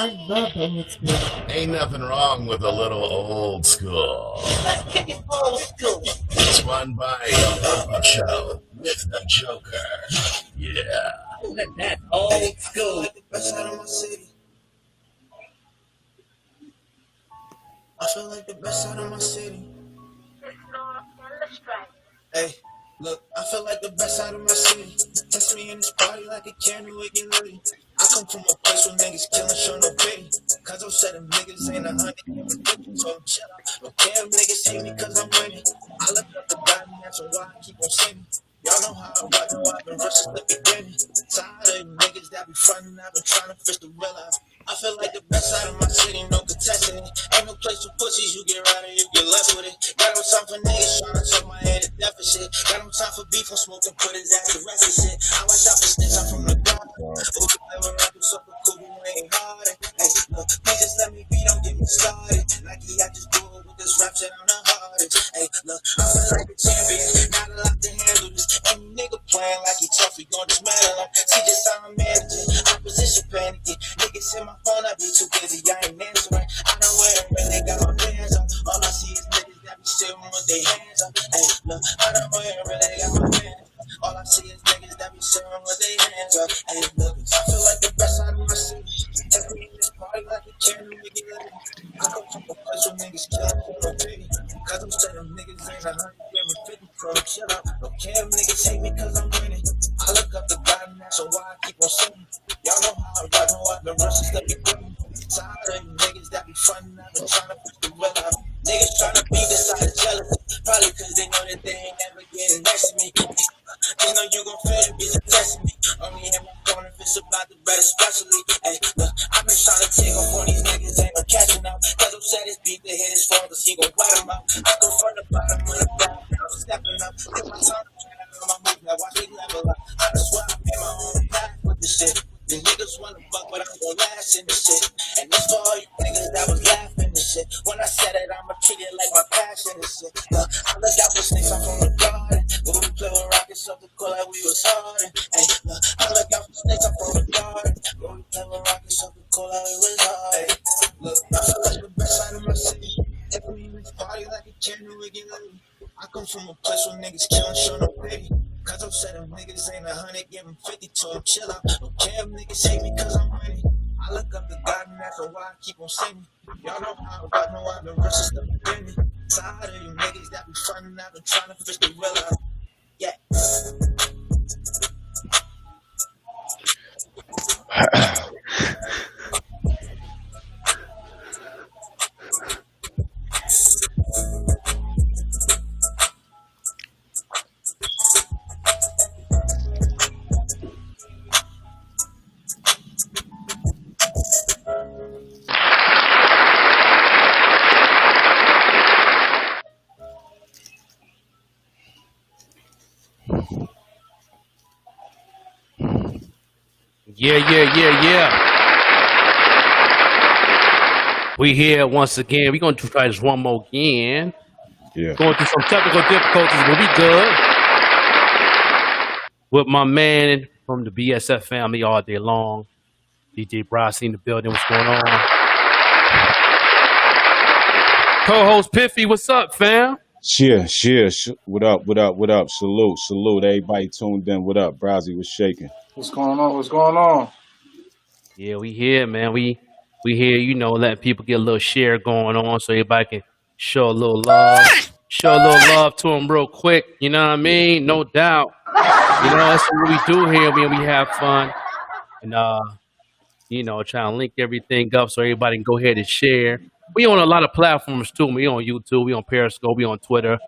I love old school. Ain't nothing wrong with a little old school. Let's kick it old school. It's run by the show with the Joker. Yeah. Let that old school. Best out of my city. I feel like the best out of my city. Hey, look, I feel like the best out of my city. Test me in this party like a candy wicked lady. I come from a place where niggas killing, show no pity. Cause I'm setting niggas ain't 100. So I'm chill out. Don't care if niggas hate me cause I'm winning. I look up the God and that's why I keep on singing. Y'all know how I rock, know I've been rushing the beginning. Tired of them niggas that be frontin', I've been trying to fish the real out. I feel like the best out of my city, no contesting it. Ain't no place for pussies, you get right or you get left with it. Got no time for niggas trying to turn my head to deficit. Got no time for beef, I'm smoking, put his ass to rest and shit. I watch out for snitch, I'm from the block. Who never rap with something cool, you ain't hard. Hey, look, please just let me be, don't get me started. Like I just do it with this rap shit, I'm the hardest. Hey, look, I feel like a champion, not a lot to handle this. Any nigga playing like he tough, we gon' dismantle him. See just how I'm managing, opposition panicking. Niggas in my phone, I be too busy, I ain't answering. I know where I'm really got my hands up. All I see is niggas that be sitting with their hands up. Hey, look, I know where I'm really got my hands up. All I see is niggas that be sitting with their hands up. Hey, look, I feel like the best out of my city. Take me in this party like a candy wicked lady. I come from a place where niggas killing for no pity. Cause I'm saying niggas ain't 150 from chill out. Don't care if niggas hate me cause I'm winning. I look up the God and that's why I keep on singing. Y'all know how I rock, know I've been rushing stuff you bring. Tired of them niggas that be frontin', I've been trying to push the real out. Niggas trying to beat this side of jealous. Probably cause they know that they ain't never getting next to me. Just know you gon' feel the bitch testing me. Only in my corner if it's about the bread especially. Hey, look, I've been trying to take off on these niggas, ain't no catching up. Cause I'm sad this beat to hit his phone, cause he gon' wet him out. I come from the bottom of the ground, I'm stepping up. Take my time to try to my move, now watch me level up. I just wanna pay my own path with this shit. The niggas wanna buck, but I'm gon' last in this shit. And this for all you niggas that was laughing this shit. When I said it, I'ma treat it like my passion and shit. Look, I look out for snakes, I'm from the garden. When we play with rockets, something cool like we was hardin'. Hey, look, I look out for snakes, I'm from the garden. When we play with rockets, something cool like we was hardin'. Hey, look, I feel like the best side of my city. Take me in this party like a candy wicked lady. I come from a place where niggas killin', show no pity. Cause I'm saying them niggas ain't 100, give them 50 to them, chill out. Don't care if niggas hate me cause I'm winning. I look up to God and that's why I keep on singing. Y'all know how I know I've been rushing stuff beginning. Tired of you niggas that be frontin', I've been trying to fish the real out. Yeah. Yeah. We here once again. We're going to try this one more again. Yeah. Going through some technical difficulties, but we good. With my man from the BSF family all day long, DJ Brasi in the building. What's going on? Co-host Piffy, what's up, fam? Cheer. What up? Salute. Everybody tuned in. What up? Brasi was shaking. What's going on? Yeah, we here, man. We here, letting people get a little share going on so everybody can show a little love. Show a little love to them real quick. You know what I mean? No doubt. That's what we do here when we have fun. And, trying to link everything up so everybody can go ahead and share. We on a lot of platforms, too. We on YouTube. We on Periscope. We on Twitter.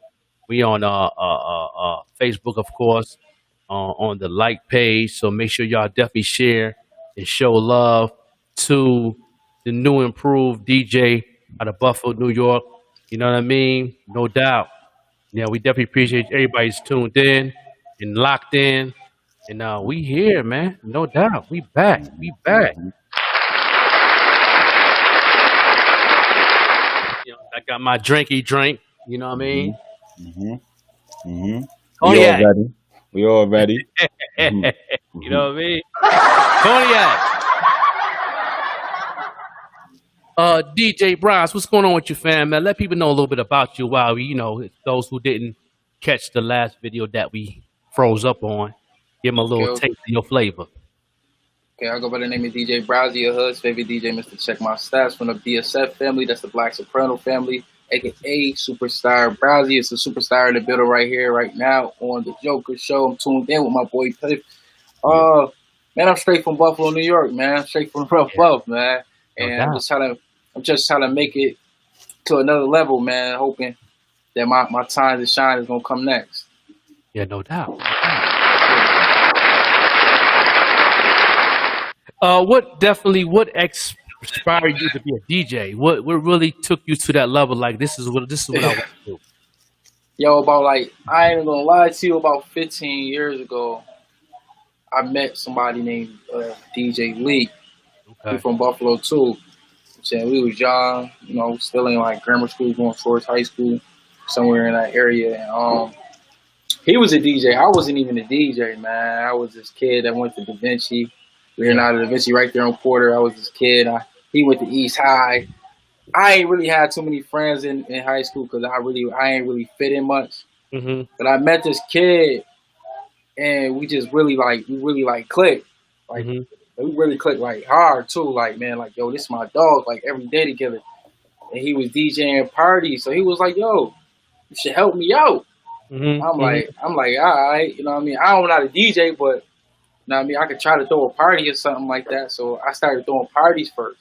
We on Facebook, of course, on the like page. So make sure y'all definitely share and show love to the new improved DJ out of Buffalo, New York. You know what I mean? No doubt. Yeah, we definitely appreciate everybody's tuned in and locked in. And we here, man. No doubt. We back. I got my drinky drink. You know what I mean? Cognac. We all ready. You know what I mean? Cognac. DJ Brasi, what's going on with you, fam, man? Let people know a little bit about you while we, those who didn't catch the last video that we froze up on. Give them a Okay, little okay. taste of your flavor. I go by the name of DJ Brasi, your hood's favorite DJ, Mr. Check My Stats from the BSF family. That's the Black Soprano family, aka Superstar Brasi. It's a superstar in the building right here, right now on the Joker Show. I'm tuned in with my boy Piff. Yeah, Man, I'm straight from Buffalo, New York, man. I'm straight from rough yeah, buff, man. no And doubt. I'm just trying to make it to another level, man. Hoping that my time to shine is gonna come next. Yeah, no doubt. No doubt. What inspired you to be a DJ? What really took you to that level? Like this is what I want to do. Yo, I ain't gonna lie to you. About 15 years ago, I met somebody named DJ Lee. He Okay. from Buffalo too. Saying we was young, still in like grammar school, going towards high school, somewhere in that area. And he was a DJ. I wasn't even a DJ, man. I was this kid that went to Da Vinci. We were Yeah. out of Da Vinci right there on Porter. I was this kid. He went to East High. I ain't really had too many friends in high school because I ain't really fit in much. Mhm. But I met this kid and we really clicked. Like Mhm. we really clicked like hard too. Like, man, like, yo, this is my dog, like every day together. And he was DJing parties. So he was like, yo, you should help me out. Mhm. I'm Mhm. like, all right, you know what I mean? I don't know how to DJ, but you know what I mean, I could try to throw a party or something like that. So I started throwing parties first.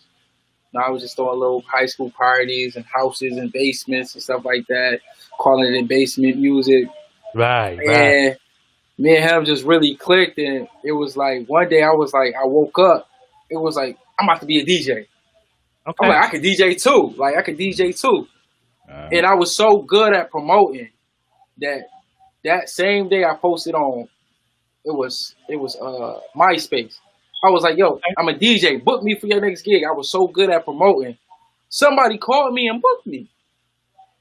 I was just throwing little high school parties and houses and basements and stuff like that, calling it basement music. Right. Right. And me and him just really clicked. And it was like one day I woke up. It was like, I'm about to be a DJ. I'm Okay. like, I could DJ too. Like, I could DJ too. Uh, And I was so good at promoting that same day I posted on, it was MySpace. I was like, yo, Okay. I'm a DJ. Book me for your next gig. I was so good at promoting. Somebody called me and booked me. It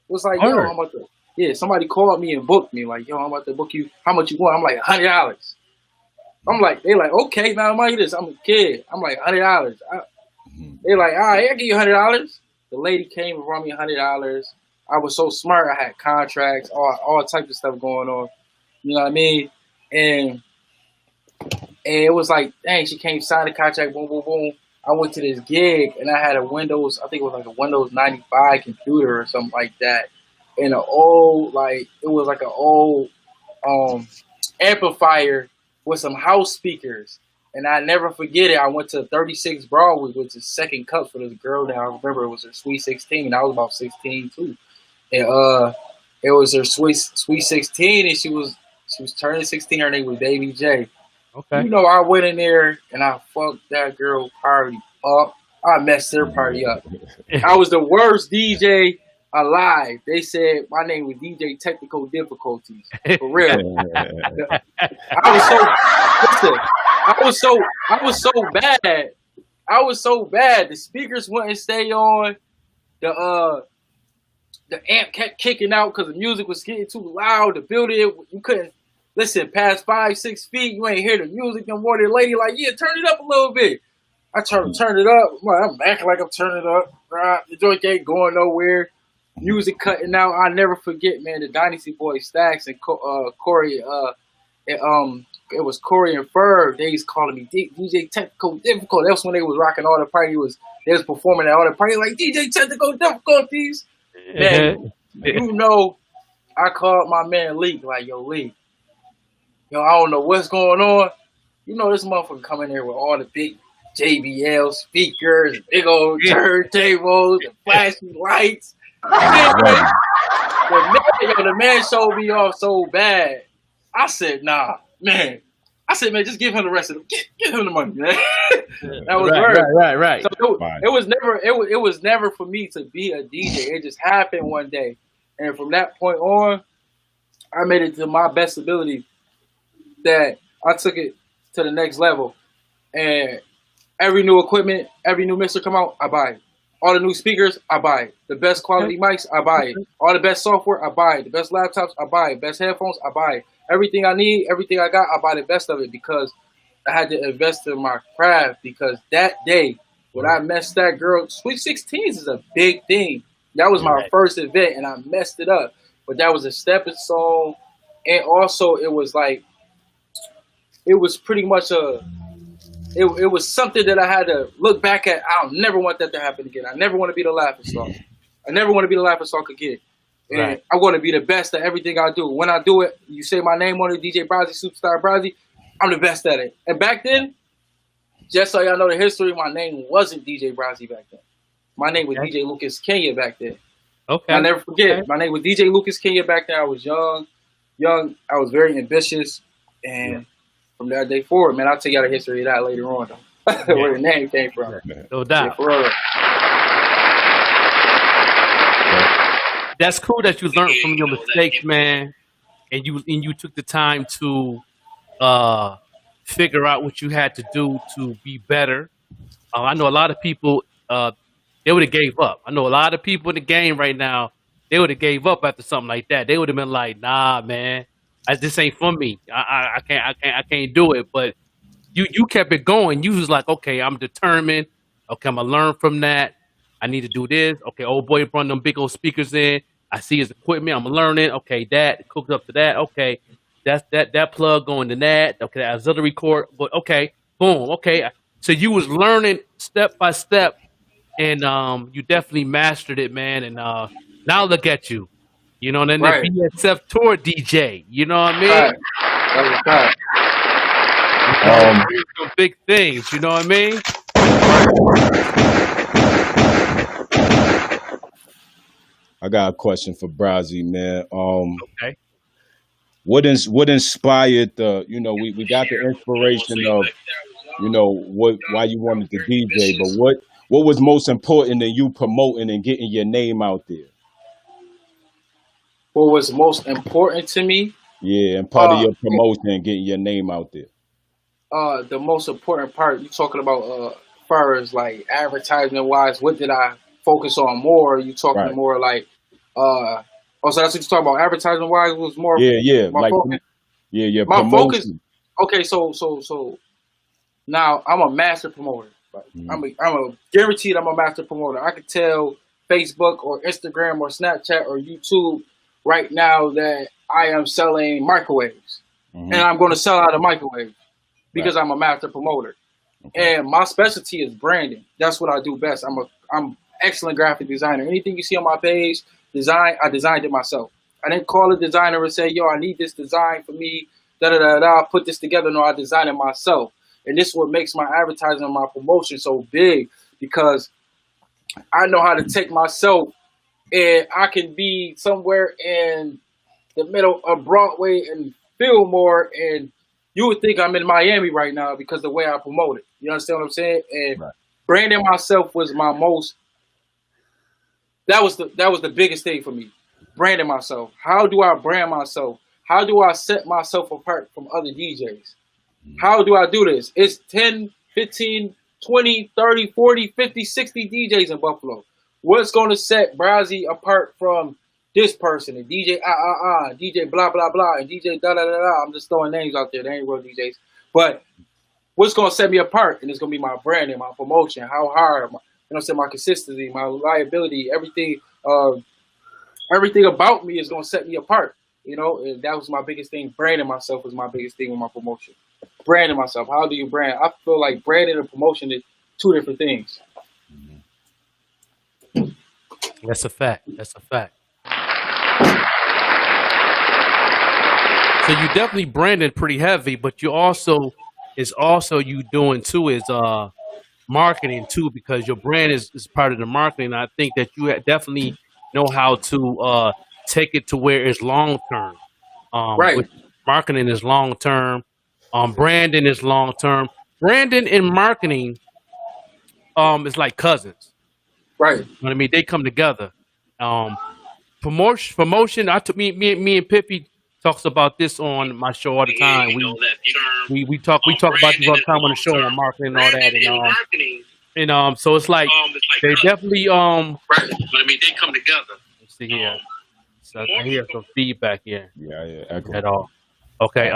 was like, yo, Word. I'm about to. Yeah, somebody called me and booked me. Like, yo, I'm about to book you. How much you want? I'm like, $100. I'm like, they like, okay, now money this. I'm a kid. I'm like, $100. They like, all right, I'll give you $100. The lady came and brought me $100. I was so smart. I had contracts, all types of stuff going on. You know what I mean? And it was like, dang, she came sign the contract, boom, boom, boom. I went to this gig and I had a Windows, I think it was like a Windows 95 computer or something like that. And it was like an old amplifier with some house speakers. And I never forget it. I went to 36 Broadway, which is second cup for this girl that I remember it was her Sweet 16. I was about 16 too. And it was her Sweet 16 and she was turning 16. Her name was Baby J. Okay. I went in there and I fucked that girl party up. I messed her party up. I was the worst DJ alive. They said my name was DJ Technical Difficulties. For real. I was so listen, I was so bad. I was so bad. The speakers wouldn't stay on. The amp kept kicking out because the music was getting too loud. The building, you couldn't listen past 5-6 feet. You ain't hear the music no more. The lady like, yeah, turn it up a little bit. I turned it up. I'm acting like I'm turning it up. Right? The joint ain't going nowhere. Music cutting out. I never forget, man. The Dynasty Boys Stacks and Corey. It was Corey and Ferg. They was calling me DJ Technical Difficult. That's when they was rocking all the party. They was performing at all the party like DJ Technical Difficulties. Man, I called my man Leak, like, yo, Leak, I don't know what's going on. This motherfucker coming there with all the big JBL speakers, big old turntables, and flashing lights. Man, the man showed me off so bad. I said, nah, man. I said, man, just give him the rest of it. Give him the money, man. That was Right. So it was never for me to be a DJ. It just happened one day. And from that point on, I made it to my best ability that I took it to the next level. And every new equipment, every new mixer come out, I buy it. All the new speakers, I buy it. The best quality mics, I buy it. All the best software, I buy it. The best laptops, I buy it. Best headphones, I buy it. Everything I need, everything I got, I buy the best of it because I had to invest in my craft because that day When I messed that girl, Sweet 16s is a big thing. That was my Right. first event, and I messed it up. But that was a stepping stone, and also it was like it was pretty much it was something that I had to look back at. I'll never want that to happen again. I never want to be the laughing stock. I never want to be the laughing stock again. And Right. I want to be the best at everything I do. When I do it, you say my name on it, DJ Brasi, Superstar Brasi, I'm the best at it. And back then, just so y'all know the history, my name wasn't DJ Brasi back then. My name was Okay. DJ Lucas Kenya back then. Okay. I'll never forget. Okay. My name was DJ Lucas Kenya back then. I was young. I was very ambitious. And from that day forward, man, I'll tell y'all the history of that later on, though. Where the name came from. No Yeah, doubt. for real. That's cool that you learned from your mistakes, man, and you took the time to figure out what you had to do to be better. I know a lot of people they would have gave up. I know a lot of people in the game right now, they would have gave up after something like that. They would have been like, "Nah, man, this ain't for me. I can't do it." But you kept it going. You was like, "Okay, I'm determined. Okay, I'm gonna learn from that. I need to do this. Okay, old boy brought them big old speakers in. I see his equipment. I'm learning. Okay, that hooked up to that. Okay, that plug going to that. Okay, that auxiliary cord. But okay, boom. Okay, so you was learning step by step, and you definitely mastered it, man. And now look at you. You know, and then Right. the BSF tour DJ. You know what I mean? Right. That was fact. Doing some big things. You know what I mean? I got a question for Brasi, man. Okay. What inspired the? You know, we got the inspiration of, you know, why you wanted to DJ, but what was most important in you promoting and getting your name out there? What was most important to me? Yeah, and part of Uh, your promotion and getting your name out there. the most important part you talking about, far as like advertisement wise, what did I focus on more? You talking Right. more like, so that's what you talking about. Advertisement wise was more Yeah, my like focus. your My focus. promotion. Okay, so now I'm a master promoter. Like, Mhm. I'm a guaranteed I'm a master promoter. I could tell Facebook or Instagram or Snapchat or YouTube right now that I am selling microwaves, and Mhm. I'm going to sell out a microwave because Right. I'm a master promoter. Okay. And my specialty is branding. That's what I do best. I'm excellent graphic designer. Anything you see on my page, I designed it myself. I didn't call a designer and say, "Yo, I need this design for me." Da da da da. Put this together. No, I designed it myself. And this is what makes my advertising and my promotion so big because I know how to take myself and I can be somewhere in the middle of Broadway and Fillmore, and you would think I'm in Miami right now because the way I promote it. You understand what I'm saying? And Right. branding myself was my most. That was the biggest thing for me. Branding myself. How do I brand myself? How do I set myself apart from other DJs? How do I do this? It's 10, 15, 20, 30, 40, 50, 60 DJs in Buffalo. What's going to set Brasi apart from this person and DJ DJ blah blah blah and DJ da da da da? I'm just throwing names out there. They ain't real DJs. But what's going to set me apart? And it's going to be my branding, my promotion, how hard, you know what I'm saying, my consistency, my reliability, everything about me is going to set me apart. You know, and that was my biggest thing. Branding myself was my biggest thing with my promotion. Branding myself. How do you brand? I feel like branding and promotion is two different things. That's a fact. That's a fact. So you definitely branded pretty heavy, but you also you doing too is marketing too, because your brand is part of the marketing. I think that you definitely know how to take it to where it's long term. Right, Which marketing is long term. Branding is long term. Branding and marketing is like cousins. right, You know what I mean? They come together. Um, promotion. I took me and Pippi talks about this on my show all the time. We talk about this all the time on the show on marketing and all that, and so it's like they definitely they come together. let's see here. So I hear some feedback here Yeah, echo. at all. Okay.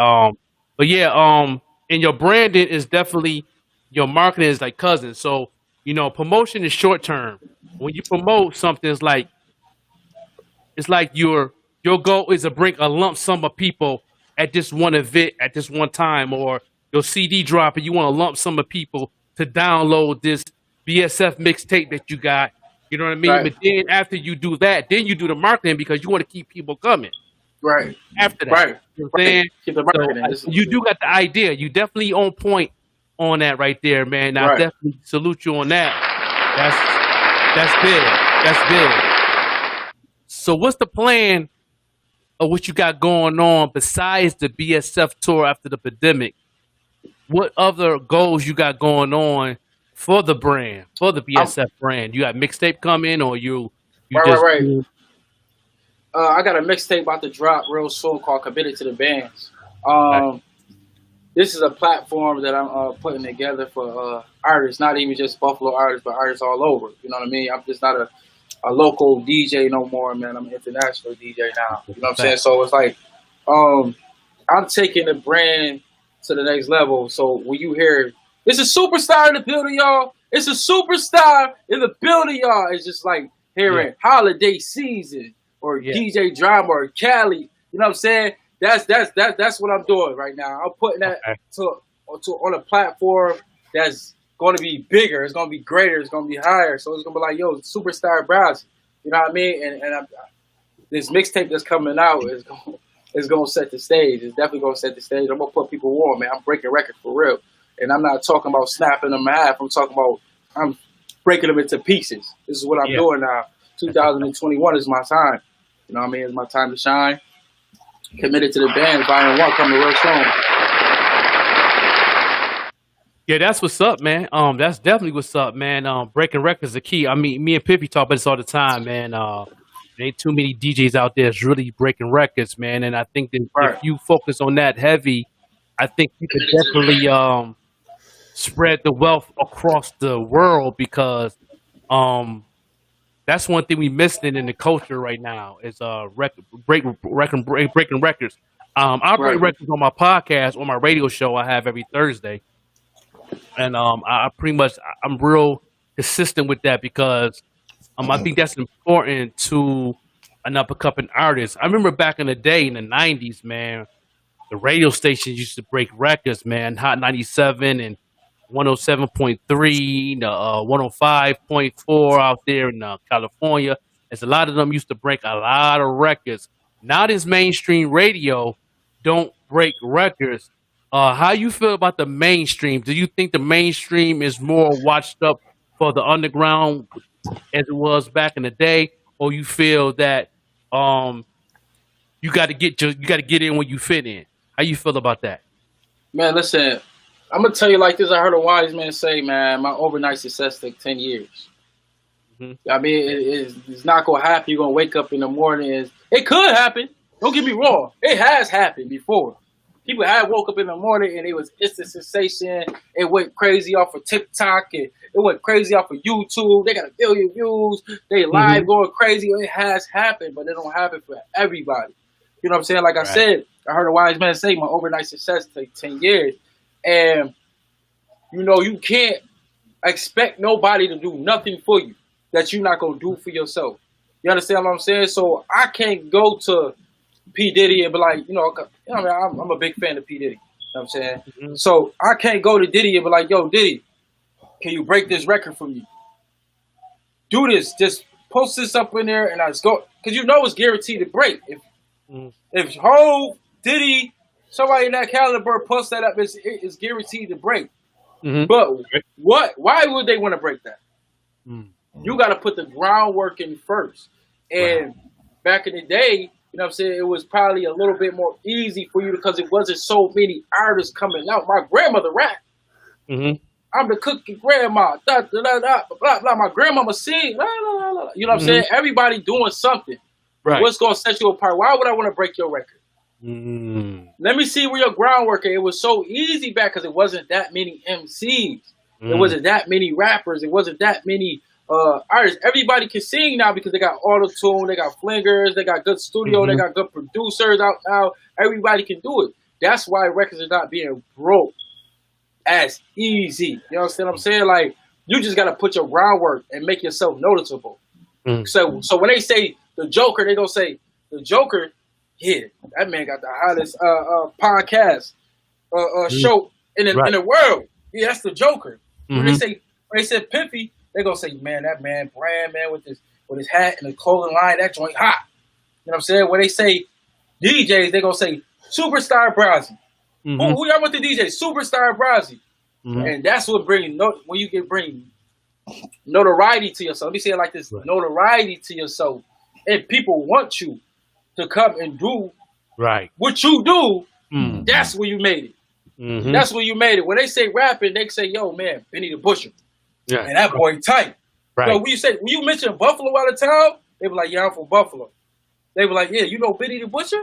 But yeah. And your branding is definitely your marketing is like cousins. So You know, promotion is short term. When you promote something, it's like your goal is to bring a lump sum of people at this one event at this one time, or your CD drop, and you want a lump sum of people to download this BSF mixtape that you got. You know what I mean? Right. But then after you do that, then you do the marketing because you want to keep people coming Right. after that. Right. You know what I'm Right. saying? Keep the So marketing. you do got the idea. You definitely on point on that right there, man. I Right. definitely salute you on that. That's big. That's big. So what's the plan of what you got going on besides the BSF tour after the pandemic? What other goals you got going on for the brand, for the I'm BSF brand? You got mixtape coming, or you right. just Right. Right. I got a mixtape about to drop real soon called "Committed to the Bands." okay, Um, this is a platform that I'm putting together for artists, not even just Buffalo artists, but artists all over. You know what I mean? I'm just not a local DJ no more, man. I'm an international DJ now. You know what I'm saying? fact. So it's like um, I'm taking the brand to the next level. So when you hear it's a superstar in the building, y'all. It's a superstar in the building, y'all. It's just like Yeah, hearing holiday season or yeah, DJ drama or Cali. You know what I'm saying? That's what I'm doing right now. I'm putting that okay, on a platform that's going to be bigger. It's going to be greater. It's going to be higher. So it's going to be like, yo, superstar Brasi. You know what I mean? And this mixtape that's coming out is going to set the stage. It's definitely going to set the stage. I'm going to put people on, man. I'm breaking records for real. And I'm not talking about snapping them in half. I'm breaking them into pieces. This is what I'm yeah. doing now. 2021 is my time. You know what I mean? It's my time to shine. Committed to the band. Volume 1 coming real soon. Yeah, that's what's up, man. That's definitely what's up, man. Breaking records are key. I mean, me and Pippy talk about this all the time, man. There ain't too many DJs out there that's really breaking records, man. And I think that if Right. you focus on that heavy, I think you could definitely spread the wealth across the world because um that's one thing we missing in the culture right now is breaking records. I break Right. records on my podcast on my radio show I have every Thursday, and I pretty much I'm real consistent with that because I think that's important to an up and coming artist. I remember back in the day in the '90s, man, the radio stations used to break records, man. Hot 97 and 107.3, 105.4 out there in California. As a lot of them used to break a lot of records. Now this mainstream radio don't break records. How you feel about the mainstream? Do you think the mainstream is more watched up for the underground as it was back in the day, or you feel that um, you got to get in when you fit in? How you feel about that? Man, listen, I'm going to tell you like this. I heard a wise man say, man, my overnight success took 10 years. Hmm. I mean, it's not going to happen. You're going to wake up in the morning. It could happen. Don't get me wrong. It has happened before. People had woke up in the morning and it was instant sensation. It went crazy off of TikTok and it went crazy off of YouTube. They got 1 billion views. They Hmm. live going crazy. It has happened, but it don't happen for everybody. You know what I'm saying? Like I Right. said, I heard a wise man say my overnight success take 10 years. And, you know, you can't expect nobody to do nothing for you that you're not going to do for yourself. You understand what I'm saying? So I can't go to P. Diddy and be like, I mean, I'm a big fan of P. Diddy. You know what I'm saying? Hmm. So I can't go to Diddy and be like, yo, Diddy, can you break this record for me? Do this. Just post this up in there and I just go. Because you know it's guaranteed to break. Hmm. If Hov, Diddy, somebody in that caliber posts that up, it's guaranteed to break. Hmm. But why would they want to break that? Hmm. You got to put the groundwork in first. Right. And back in the day, you know what I'm saying, it was probably a little bit more easy for you because it wasn't so many artists coming out. My grandmother rap. Hmm. I'm the cookie grandma. Da, da, da, da, blah, blah. My grandmama sing. La, la, la, la. You know what I'm Hmm. saying? Everybody doing something. Right. What's going to set you apart? Why would I want to break your record? Hmm. Let me see where your groundwork is. It was so easy back because it wasn't that many MCs. It Hmm. wasn't that many rappers. It wasn't that many artists. Everybody can sing now because they got auto-tune, they got flingers, they got good studio, they Hmm. got good producers out now. Everybody can do it. That's why records are not being broke as easy. You understand what I'm saying? Like, You just gotta put your groundwork and make yourself noticeable. Mm. So when they say the Joker, they gonna say the Joker. Yeah, that man got the hottest podcast show in the world. Yeah, that's the Joker. When they said Pimpy, they gonna say, man, that man brand man with his hat and the clothing line, that joint hot. You know what I'm saying? When they say DJs, they gonna say Superstar Brasi. Who y'all with the DJ? Superstar Brasi. And that's what brings when you can bring notoriety to yourself. Let me say it like this: notoriety to yourself, and people want you to come and do what you do. That's where you made it. That's where you made it. When they say rapping, they say, "Yo, man, Benny the Butcher." Yeah. And that boy tight. Right. So when you mention Buffalo out of town, they be like, yeah, I'm from Buffalo. They be like, yeah, you know Benny the Butcher?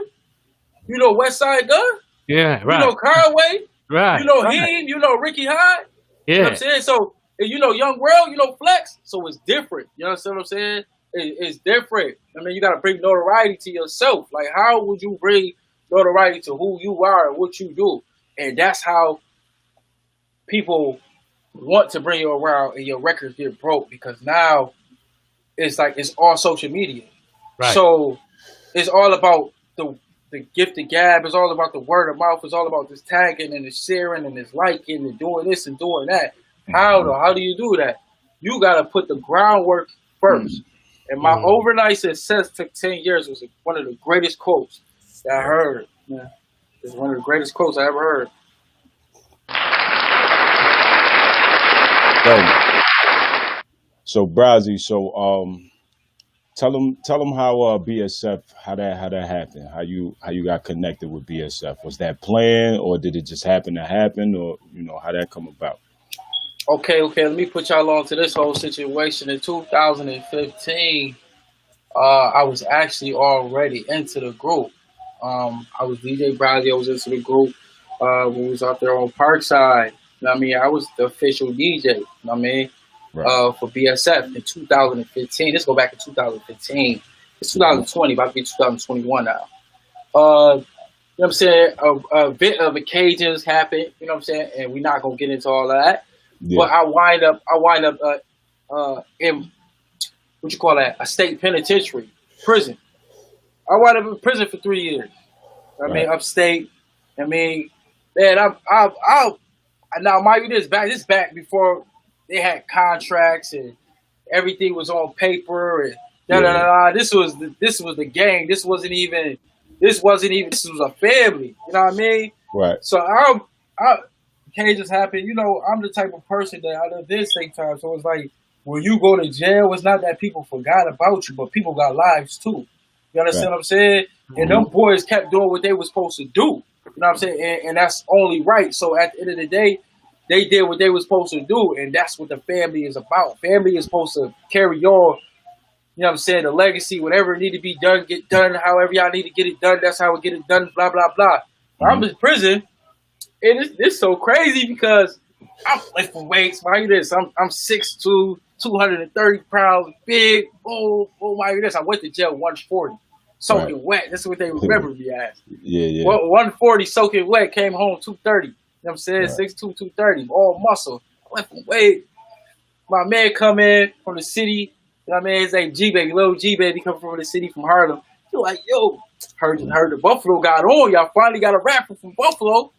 You know West Side Gun? Yeah, right. You know Conway? Right. You know him? You know Ricky Hyde? Yeah. You know what I'm saying? So, and you know Young World? You know Flex? So it's different. You understand what I'm saying? It's different. I mean, you got to bring notoriety to yourself. Like, how would you bring notoriety to who you are and what you do? And that's how people want to bring you around and your records get broke, because now it's like it's all social media. Right. So it's all about the gift of gab. It's all about the word of mouth. It's all about this tagging and the sharing and this liking and doing this and doing that. How do you do that? You got to put the groundwork first. And my overnight success took 10 years was one of the greatest quotes that I heard. Yeah. It's one of the greatest quotes I ever heard. So Brasi, tell them how BSF how that happened, how you got connected with BSF. Was that planned, or did it just happen to happen, or how that come about? Okay, let me put y'all on to this whole situation. In 2015, I was actually already into the group. I was DJ Brasi, I was into the group when we was out there on Parkside. You know what I mean? I was the official DJ, you know what I mean? For BSF in 2015. Let's go back to 2015. It's 2020, about to be 2021 now. You know what I'm saying? A bit of occasions happen, you know what I'm saying? And we're not going to get into all of that. Yeah. But I wind up in, what you call that? A state penitentiary, prison. I wind up in prison for 3 years. I mean, upstate. I mean, man, now mind you, this back before they had contracts and everything was on paper and This was the gang. This was a family. You know what I mean? Right. So can't just happen. I'm the type of person that I done this same time. So it's like when you go to jail, it's not that people forgot about you, but people got lives too. You understand what I'm saying? And them boys kept doing what they were supposed to do. You know what I'm saying? And that's only right. So at the end of the day, they did what they were supposed to do, and that's what the family is about. Family is supposed to carry on, you know what I'm saying, the legacy, whatever need to be done, get done, however y'all need to get it done, that's how we get it done, blah, blah, blah. I'm in prison, and it's so crazy because I'm lifting weights, mind you this, I'm 6'2", 230 pounds, big, mind you this, I went to jail 140, soaking wet, that's what they remember me as. Yeah. 140 soaking wet, came home 230. You know what I'm saying? 6'2", 230, all muscle. I went from weight. My man come in from the city. You know what I mean? His name G-Baby, little G-Baby come from the city from Harlem. He like, yo, heard the Buffalo got on. Y'all finally got a rapper from Buffalo.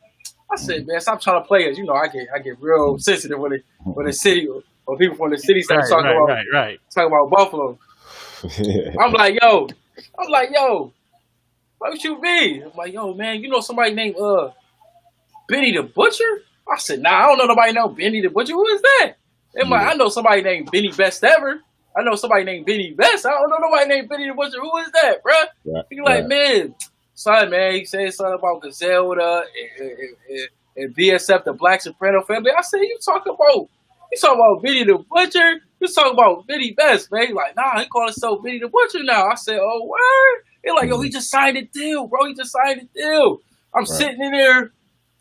I said, man, stop trying to play us. I get real sensitive when the city or people from the city start talking about Buffalo. I'm like, yo, what you mean? I'm like, yo, man, you know somebody named Benny the Butcher? I said, nah, I don't know nobody named Benny the Butcher. Who is that? I know somebody named Benny Best Ever. I know somebody named Benny Best. I don't know nobody named Benny the Butcher. Who is that, bruh? He like, man, he said something about Gazelda and BSF, the Black Soprano family. I said, you talking about Benny the Butcher? You talking about Benny Best, man? He like, nah, he call himself Benny the Butcher now. I said, oh, word? He like, yo, he just signed a deal, bro. I'm sitting in there.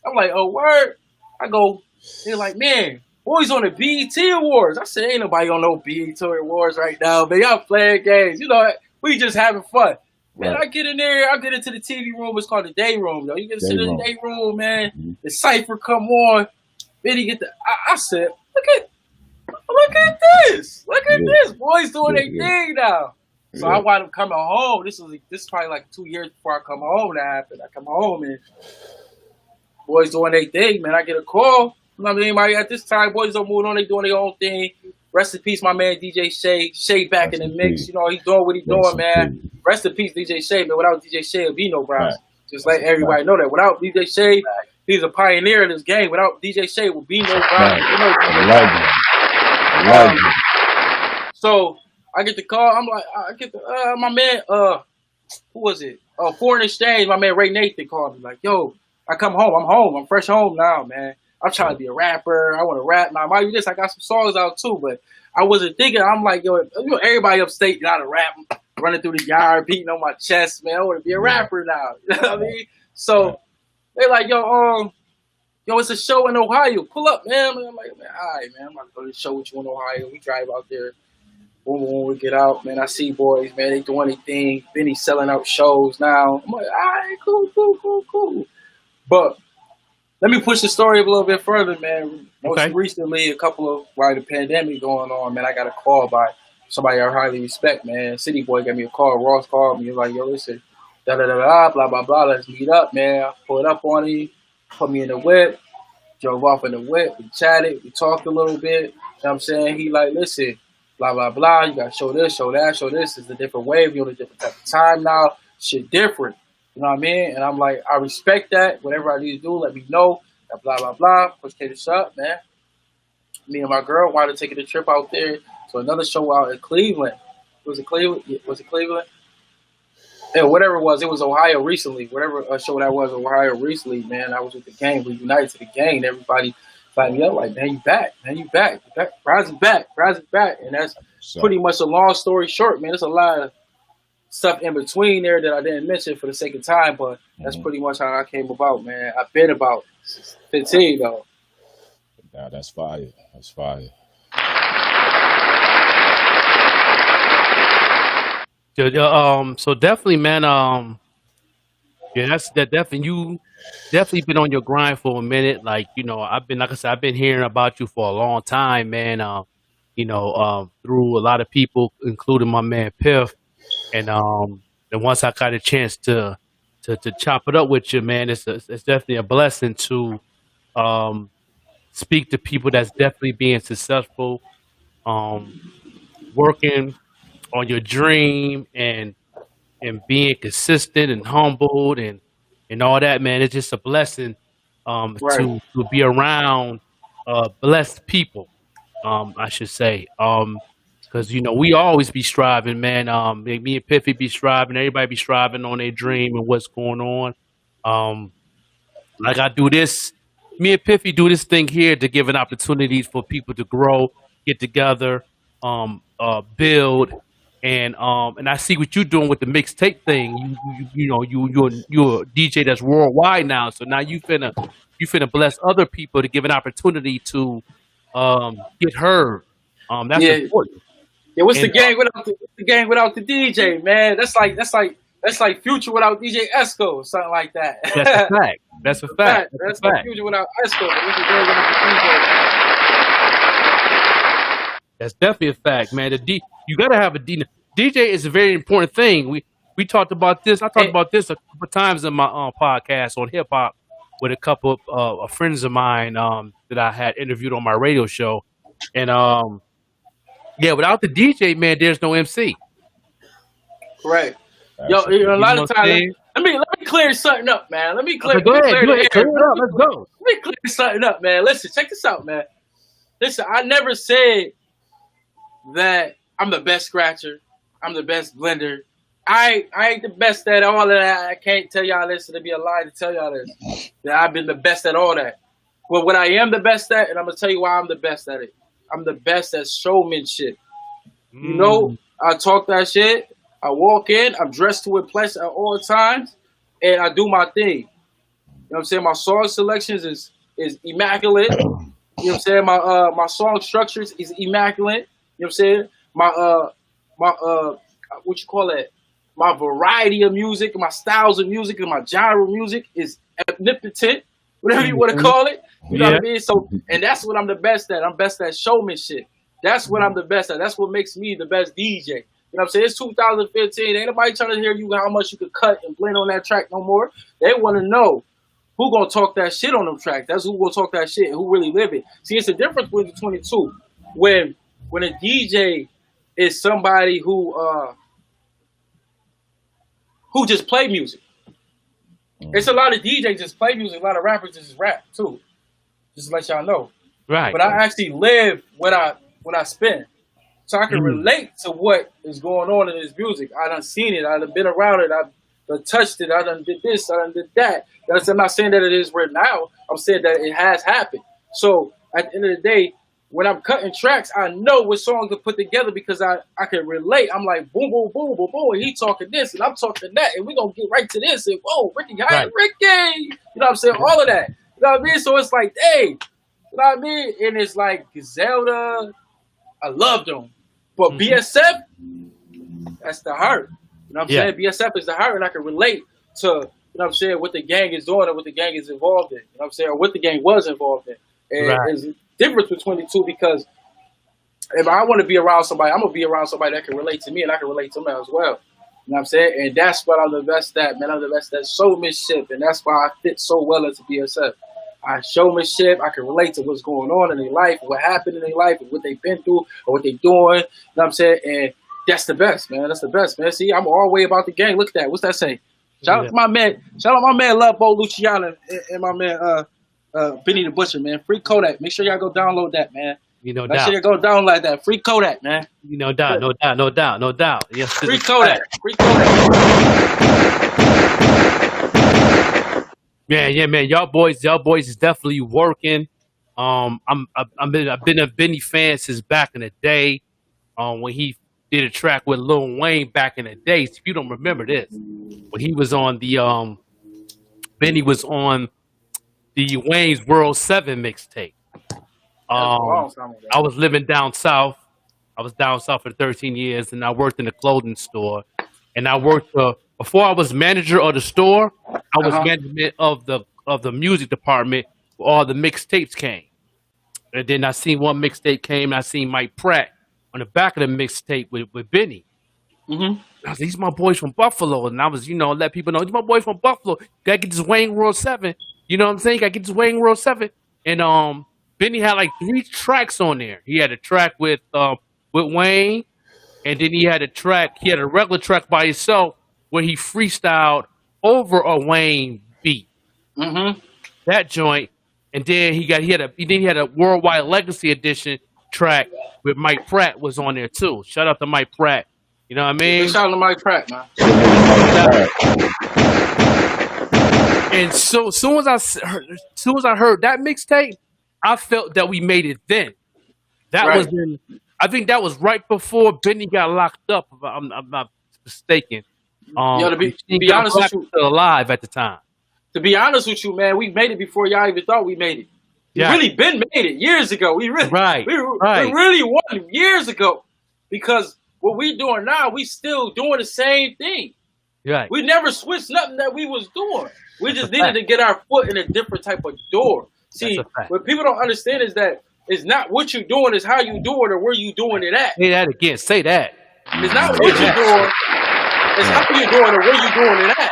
I'm like, oh, word. I go, they're like, man, boys on the BET Awards. I said, ain't nobody on no BET Awards right now, man. Y'all playing games. We just having fun. Man, I get in there. I get into the TV room. It's called the day room, yo. You get into the day room, man. The cipher come on. Then he get I said, look Look at this. Look at Yeah, this. Boys doing yeah, their yeah, thing now. So I yeah. wound up coming home. This is probably like 2 years before I come home that happened. I come home and boys doing their thing, man. I get a call. You know what I mean? At this time, boys don't move on. They doing their own thing. Rest in peace, my man DJ Shay. Shay back in Rest the in mix. peace. You know, he doing what he Rest doing, in man. peace. Rest in peace, DJ Shay, man. Without DJ Shay, it'd be no Brasi. Fact. Just That's let a fact. everybody know that. Without DJ Shay, he's a pioneer in this game. Without DJ Shay, would be no Brasi. Fact. You know, A DJ legend. A Um, legend. so I get the call. I'm like, I get the my man. Who was it? Foreign Exchange. My man Ray Nathan called me like, yo, I come home. I'm home. I'm fresh home now, man. I'm trying to be a rapper. I want to rap now. Mind you, this I got some songs out too, but I wasn't thinking. I'm like, yo, you know, everybody upstate got to rap, running through the yard, beating on my chest, man. I want to be a Yeah. rapper now. You know what I mean? Right. So they like, yo, it's a show in Ohio. Pull up, man. I'm like, man, all right, man. I'm about to go to the show with you in Ohio. We drive out there. Boom, boom, we get out, man. I see boys, man. They doing their thing. Benny's selling out shows now. I'm like, all right, cool. But let me push the story up a little bit further, man. Most Okay. recently, while the pandemic going on, man, I got a call by somebody I highly respect, man. City Boy gave me a call. Ross called me. He was like, yo, listen, blah, blah, blah. Let's meet up, man. I pulled up on him, put me in the whip, drove off in the whip. We chatted. We talked a little bit. You know what I'm saying? He like, listen, blah, blah, blah. You got to show this, show that, show this. It's a different wave. You're on a different type of time now. Shit different. You know what I mean? And I'm like, I respect that. Whatever I need to do, let me know. Blah, blah, blah. Push this up, man. Me and my girl wanted to take a trip out there to another show out in Cleveland. Was it Cleveland? Was it Cleveland? Yeah, whatever it was Ohio recently. Whatever show that was, Ohio recently, man. I was with the gang. We united to the gang. And everybody fired me up like, man, you back. Brasi's back. And that's So, pretty much a long story short, man. There's a lot of stuff in between there that I didn't mention for the sake of time, but that's pretty much how I came about, man. I've been about 15, though. nah, that's fire. That's fire. So definitely, man. Yeah, that definitely you definitely been on your grind for a minute. Like like I said, I've been hearing about you for a long time, man. Through a lot of people, including my man Piff, and once I got a chance to chop it up with you, man, it's definitely a blessing to um speak to people that's definitely being successful, um, working on your dream and being consistent and humbled and all that, man. It's just a blessing Right. to be around blessed people, I should say. Because we always be striving, man. Me and Piffy be striving. Everybody be striving on their dream and what's going on. Um, like I do this, me and Piffy do this thing here to give an opportunity for people to grow, get together, build, and I see what you're doing with the mixtape thing. You're a DJ that's worldwide now, so now you finna bless other people to give an opportunity to get heard. That's Yeah. important. Yeah, what's the And gang without the DJ, man? That's like Future without DJ Esco or something like that. that's a fact. That's a fact. That's That's a like fact. Future without Esco. What's the gang without the DJ? That's definitely a fact, man. You gotta have a DJ is a very important thing. We talked about this. I talked And, about this a couple times in my podcast on hip hop with a couple of friends of mine that I had interviewed on my radio show. And yeah, without the DJ, man, there's no MC. correct. Yo, Absolutely. a You lot know of what I'm times, saying? let me clear something up, man. Let me Okay, go let me ahead, clear go the ahead, air. clear it up. Let's go. Let me clear something up, man. Listen, check this out, man. Listen, I never said that I'm the best scratcher. I'm the best blender. I ain't the best at all of that. I can't tell y'all this. It'd be a lie to tell y'all this. That I've been the best at all that. Well, what I am the best at, and I'm gonna tell you why I'm the best at it. I'm the best at showmanship. You know, Mm, I talk that shit. I walk in. I'm dressed to impress at all times, and I do my thing. You know what I'm saying? My song selections is immaculate. You know what I'm saying? My song structures is immaculate. You know what I'm saying? My what you call it? My variety of music, my styles of music, and my genre of music is omnipotent, whatever you want to mhm. call it. You know what Yeah. I mean? So, and that's what I'm the best at. I'm best at showmanship. That's what I'm the best at. That's what makes me the best DJ. You know what I'm saying? It's 2015. Ain't nobody trying to hear you how much you could cut and blend on that track no more. They want to know who gonna talk that shit on them tracks. That's who gonna talk that shit and who really live it. See, it's the difference between the 22. When a DJ is somebody who just play music. It's a lot of DJs just play music. A lot of rappers just rap too. Just to let y'all know. Right. But I actually live what I spin. So I can relate to what is going on in this music. I done seen it. I done been around it. I done touched it. I done did this. I done did that. I'm not saying that it is right now. I'm saying that it has happened. So at the end of the day, when I'm cutting tracks, I know what songs to put together because I can relate. I'm like, boom, boom, boom, boom, boom, and he talking this, and I'm talking that, and we're going to get right to this, and whoa, Ricky, hi, Ricky! You know what I'm saying? All of that. You know what I mean? So it's like, hey, you know what I mean? And it's like, Zelda, I loved them. But BSF, that's the heart. You know what I'm saying? BSF is the heart, and I can relate to, you know what I'm saying, what the gang is doing and what the gang is involved in. You know what I'm saying? Or what the gang was involved in. And it's difference between the two because if I want to be around somebody, I'm going to be around somebody that can relate to me and I can relate to them as well. You know what I'm saying? And that's what I'm the best at, man. I'm the best at showmanship, and that's why I fit so well into BSF. I showmanship, I can relate to what's going on in their life, what happened in their life, and what they've been through, or what they're doing. You know what I'm saying? And that's the best, man. That's the best, man. See, I'm all the way about the gang. Look at that. What's that say? Shout out to my man. Shout out my man Love Bo Luciano and my man Benny the Butcher, man. Free Kodak. Make sure y'all go download that, man. Make sure you go download that. Free Kodak, man. No doubt. Yes, Free Kodak. Free Kodak. Yeah, man. Y'all boys is definitely working. I've been a Benny fan since back in the day. When he did a track with Lil Wayne back in the day. If you don't remember this, when he was on the Benny was on the Wayne's World 7 mixtape. I was living down south. I was down south for 13 years, and I worked in a clothing store. And I worked before I was manager of the store. I was management of the music department where all the mixtapes came. And then I seen one mixtape came, and I seen Mike Pratt on the back of the mixtape with Benny. I was like, these my boys from Buffalo, and I was, let people know these my boys from Buffalo. Gotta get this Wayne World 7. You know what I'm saying? Gotta get this Wayne World 7. And Benny had like 3 tracks on there. He had a track with Wayne, and then he had a regular track by himself where he freestyled over a Wayne beat. That joint. And then he had a Worldwide Legacy Edition track with Mike Pratt was on there too. Shout out to Mike Pratt. You know what I mean? Shout out to Mike Pratt, man. And so soon as I heard that mixtape, I felt that we made it then. I think that was right before Benny got locked up, if I'm not mistaken. To be honest with you, still alive at the time. To be honest with you, man, we made it before y'all even thought we made it. We really been made it years ago. We really won years ago. Because what we doing now, we still doing the same thing. Right. We never switched nothing that we was doing. We just needed to get our foot in a different type of door. See, what people don't understand is that it's not what you're doing, it's how you do it or where you doing it at. Say that again. Say that. It's not what you're doing, it's how you're doing it or where you're doing it at.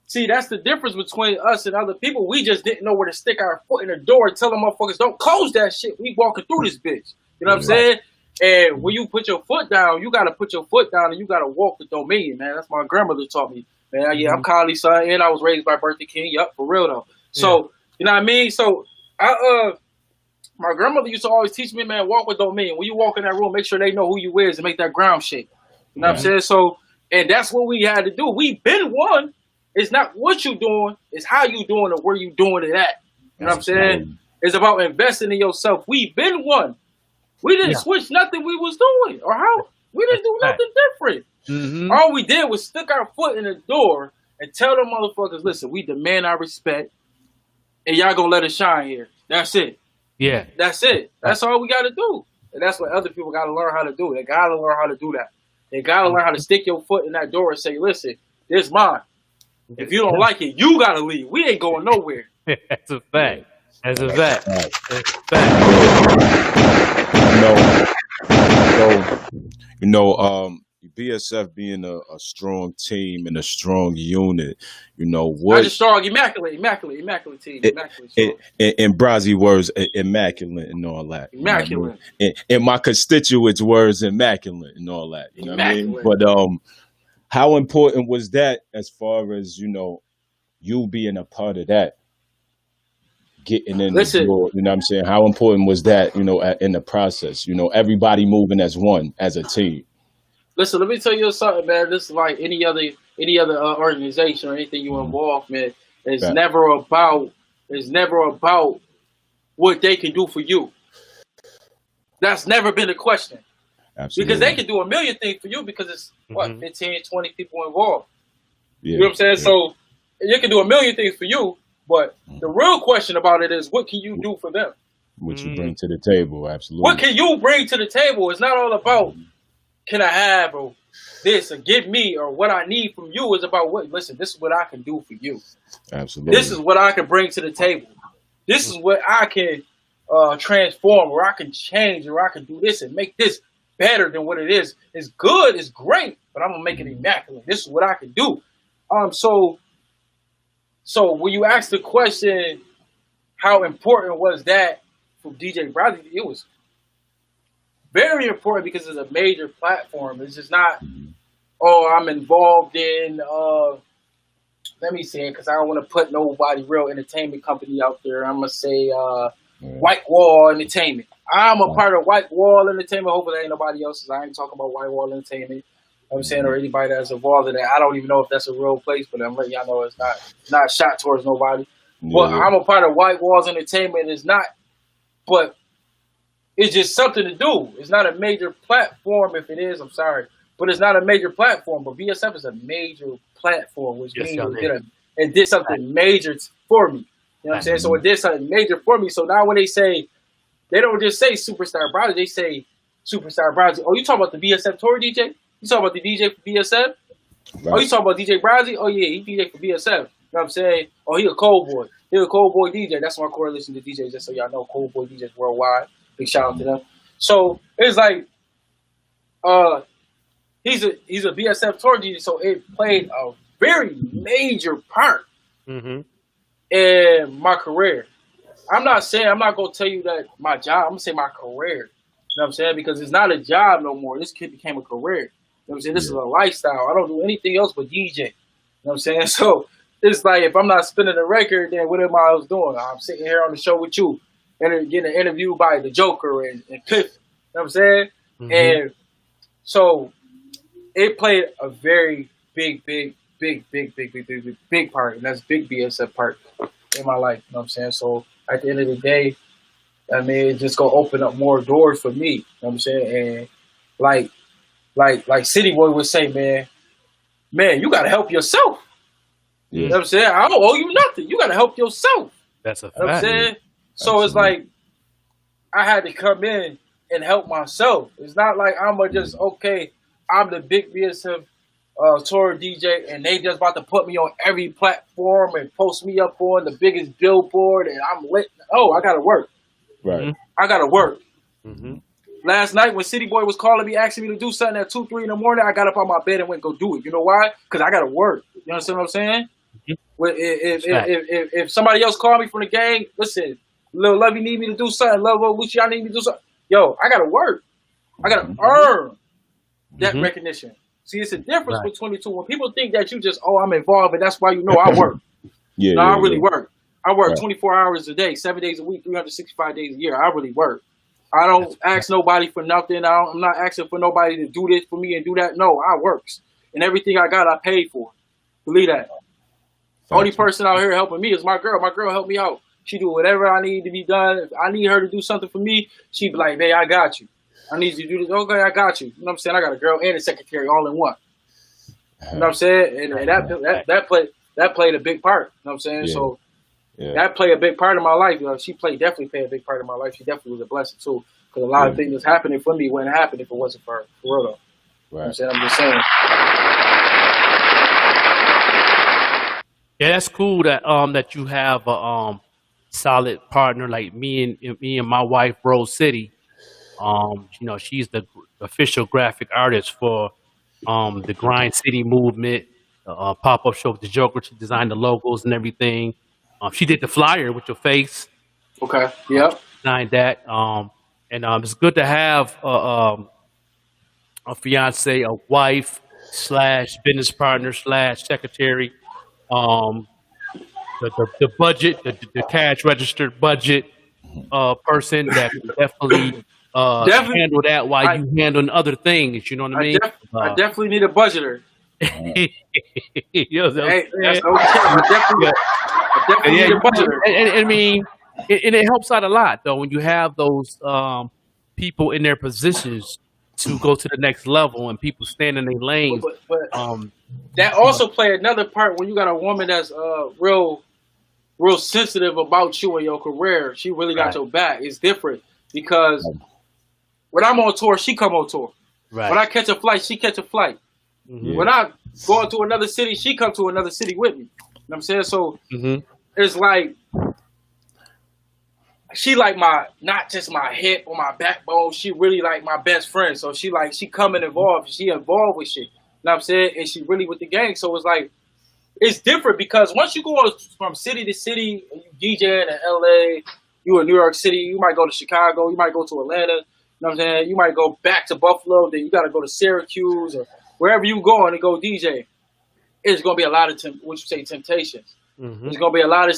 See, that's the difference between us and other people. We just didn't know where to stick our foot in the door and tell them motherfuckers, don't close that shit. We walking through this bitch. You know what I'm saying? And when you put your foot down, you got to put your foot down and you got to walk the domain, man. That's what my grandmother taught me. Man, I'm Kylie's son, and I was raised by Bertha King. Yup, for real, though. So, you know what I mean? So, my grandmother used to always teach me, man, walk with domain. When you walk in that room, make sure they know who you is and make that ground shake. You know what I'm saying? So, and that's what we had to do. We been one. It's not what you doing, it's how you doing it, where you doing it at. You know what I'm saying? It's about investing in yourself. We been one. We didn't switch nothing we was doing. Or how we didn't do nothing different. All we did was stick our foot in the door and tell them motherfuckers, listen, we demand our respect and y'all gonna let us shine here. That's it. Yeah. That's it. That's all we gotta do. And that's what other people gotta learn how to do. They gotta learn how to do that. They gotta learn how to stick your foot in that door and say, listen, this is mine. If you don't like it, you gotta leave. We ain't going nowhere. That's a fact. That's a fact. Right. That's a fact. Yeah. So BSF being a strong team and a strong unit, Not what just strong, immaculate team, it, immaculate strong, in Brasi words, immaculate and all that. You know what I mean? immaculate, In my constituents' words, immaculate and all that. You know what I mean? immaculate. But how important was that as far as you being a part of that, getting in the Listen, door? You know what I'm saying? How important was that? In the process, everybody moving as one, as a team. listen. Let me tell you something, man. This is like any other organization or anything you involved, man. It's Right. never about. It's never about what they can do for you. That's never been a question. Because they Absolutely. can do a million things for you because it's Mhm. 15, 20 people involved. Yeah. You know what I'm saying? Yeah. So you can do a million things for you, but the real question about it is what can you do for them? What you Mhm. bring to the table? What Absolutely. can you bring to the table? It's not all about can I have or this or give me or what I need from you. It's about what listen, this is what I can do for you. Absolutely. This is what I can bring to the table. This is what I can transform, or I can change, or I can do this and make this better than what it is. It's good, it's great, but I'm gonna make it immaculate. This is what I can do. So when you ask the question, how important was that for DJ Brasi? It was very important because it's a major platform. It's just not, oh, I'm involved in. Let me say it because I don't want to put nobody real entertainment company out there. I'm gonna say White Wall Entertainment. I'm a part of White Wall Entertainment. Hopefully, ain't nobody else's. I ain't talking about White Wall Entertainment. You know what I'm saying, or anybody that's involved in that. I don't even know if that's a real place, but I'm letting y'all know it's not shot towards nobody. But Yeah. I'm a part of White Walls Entertainment. It's not, but it's just something to do. It's not a major platform. If it is, I'm sorry, but it's not a major platform. But BSF is a major platform, which Yes, means y'all it did something major for me. You know what I'm saying? So it did something major for me. So now when they say, they don't just say Superstar Brasi, they say Superstar Brasi. Oh, you talking about the BSF tour DJ? You talking about the DJ for BSF? Oh, you Right. talking about DJ Brasi? Oh yeah, he DJ for BSF. You know what I'm saying? Oh, he a cold boy. He a cold boy DJ. That's my correlation to DJs, just so y'all know. Cold boy DJs worldwide. Big shout out to them. So it's like he's a BSF tour DJ, so it played a very major part Mm-hmm. in my career. I'm not gonna tell you that my job, I'm gonna say my career. You know what I'm saying? Because it's not a job no more. This kid became a career. You know what I'm saying? This is a lifestyle. I don't do anything else but DJ. You know what I'm saying? So it's like if I'm not spinning a record, then what am I else doing? I'm sitting here on the show with you and getting interviewed by the Joker and Cliff. You know what I'm saying? Mm-hmm. And so it played a very big part, and that's big BSF part in my life. You know what I'm saying? So at the end of the day, I mean, it's just gonna open up more doors for me. You know what I'm saying? And like City Boy would say, man, you gotta help yourself. You know what I'm saying? I don't owe you nothing. You gotta help yourself. That's a You know what I'm fact. saying? So it's like I had to come in and help myself. It's not like I'm just I'm the big BSF tour DJ, and they just about to put me on every platform and post me up on the biggest billboard, and I'm lit. Oh, I gotta work. Right. I gotta work. Mm-hmm. Last night when City Boy was calling me, asking me to do something at 2, 3 in the morning, I got up on my bed and went go do it. You know why? Because I gotta work. You understand what I'm saying? If somebody else called me from the gang, listen, Lil Love, you need me to do something. Love, what y'all need me to do something. Yo, I gotta work. I gotta earn that recognition. See, it's a difference between the two. When people think that you just, I'm involved, and that's why you know I work. I really work. I work 24 hours a day, 7 days a week, 365 days a year. I really work. I don't ask nobody for nothing. I'm not asking for nobody to do this for me and do that. No, I works. And everything I got, I paid for. Believe that. Only person out here helping me is my girl. My girl helped me out. She do whatever I need to be done. If I need her to do something for me, she be like, hey, I got you. I need you to do this. Okay, I got you. You know what I'm saying? I got a girl and a secretary all in one. You know what I'm saying? And that played a big part. You know what I'm saying? Yeah. So Yeah. that played a big part of my life. She definitely played a big part of my life. She definitely was a blessing too. Because a lot of things was happening for me wouldn't happen if it wasn't for her. For real though. You know what I'm saying? I'm just saying. Yeah, that's cool that that you have solid partner like me and my wife, Rose City. She's the official graphic artist for the Grind City movement, pop up show with the Joker. She designed the logos and everything. She did the flyer with your face, Okay. Yep. designed that. And it's good to have a fiance, a wife slash business partner slash secretary. Um, the budget, the cash registered budget person that can definitely Definitely. handle that while I, you handling other things. You know what I mean? I Uh, definitely need a budgeter. you know what I'm Hey, that's saying? okay. Yeah, I definitely yeah. need a budgeter. And I mean, it helps out a lot though when you have those people in their positions to go to the next level and people stand in their lanes. But Um, that also play another part when you got a woman that's real sensitive about you and your career. She really got right, your back. It's different because when I'm on tour, she come on tour. When right. I catch a flight, she catch a flight. Hmm. When I go to another city, she come to another city with me. You know what I'm saying? So Hmm. it's like she like my not just my hip or my backbone. She really like my best friend. So she come and involved. She involved with shit. You know what I'm saying? And she really with the gang. So it's like it's different because once you go from city to city, you DJ in LA, you in New York City, you might go to Chicago, you might go to Atlanta. You know what I'm saying? You might go back to Buffalo, then you got to go to Syracuse or wherever you going to go DJ. It's gonna be a lot of temptations. Hmm. There's gonna be a lot of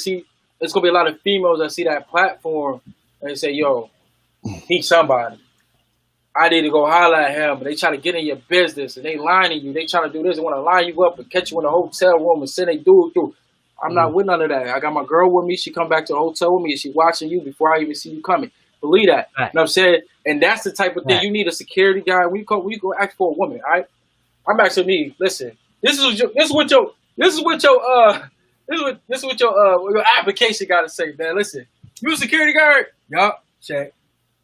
It's gonna be a lot of females that see that platform and they say, "Yo, he's somebody. I need to go holler at him." But they try to get in your business and they lying to you. They try to do this. They want to line you up and catch you in a hotel room and send they dude through. I'm not with none of that. I got my girl with me. She come back to the hotel with me and she watching you before I even see you coming. Believe that. You know Right, what I'm saying? And that's the type of thing right. you need a security guy. We go ask for a woman. All right. I'm asking me. Listen. This is what your your application got to say, man. Listen, you a security guard? Yup, check.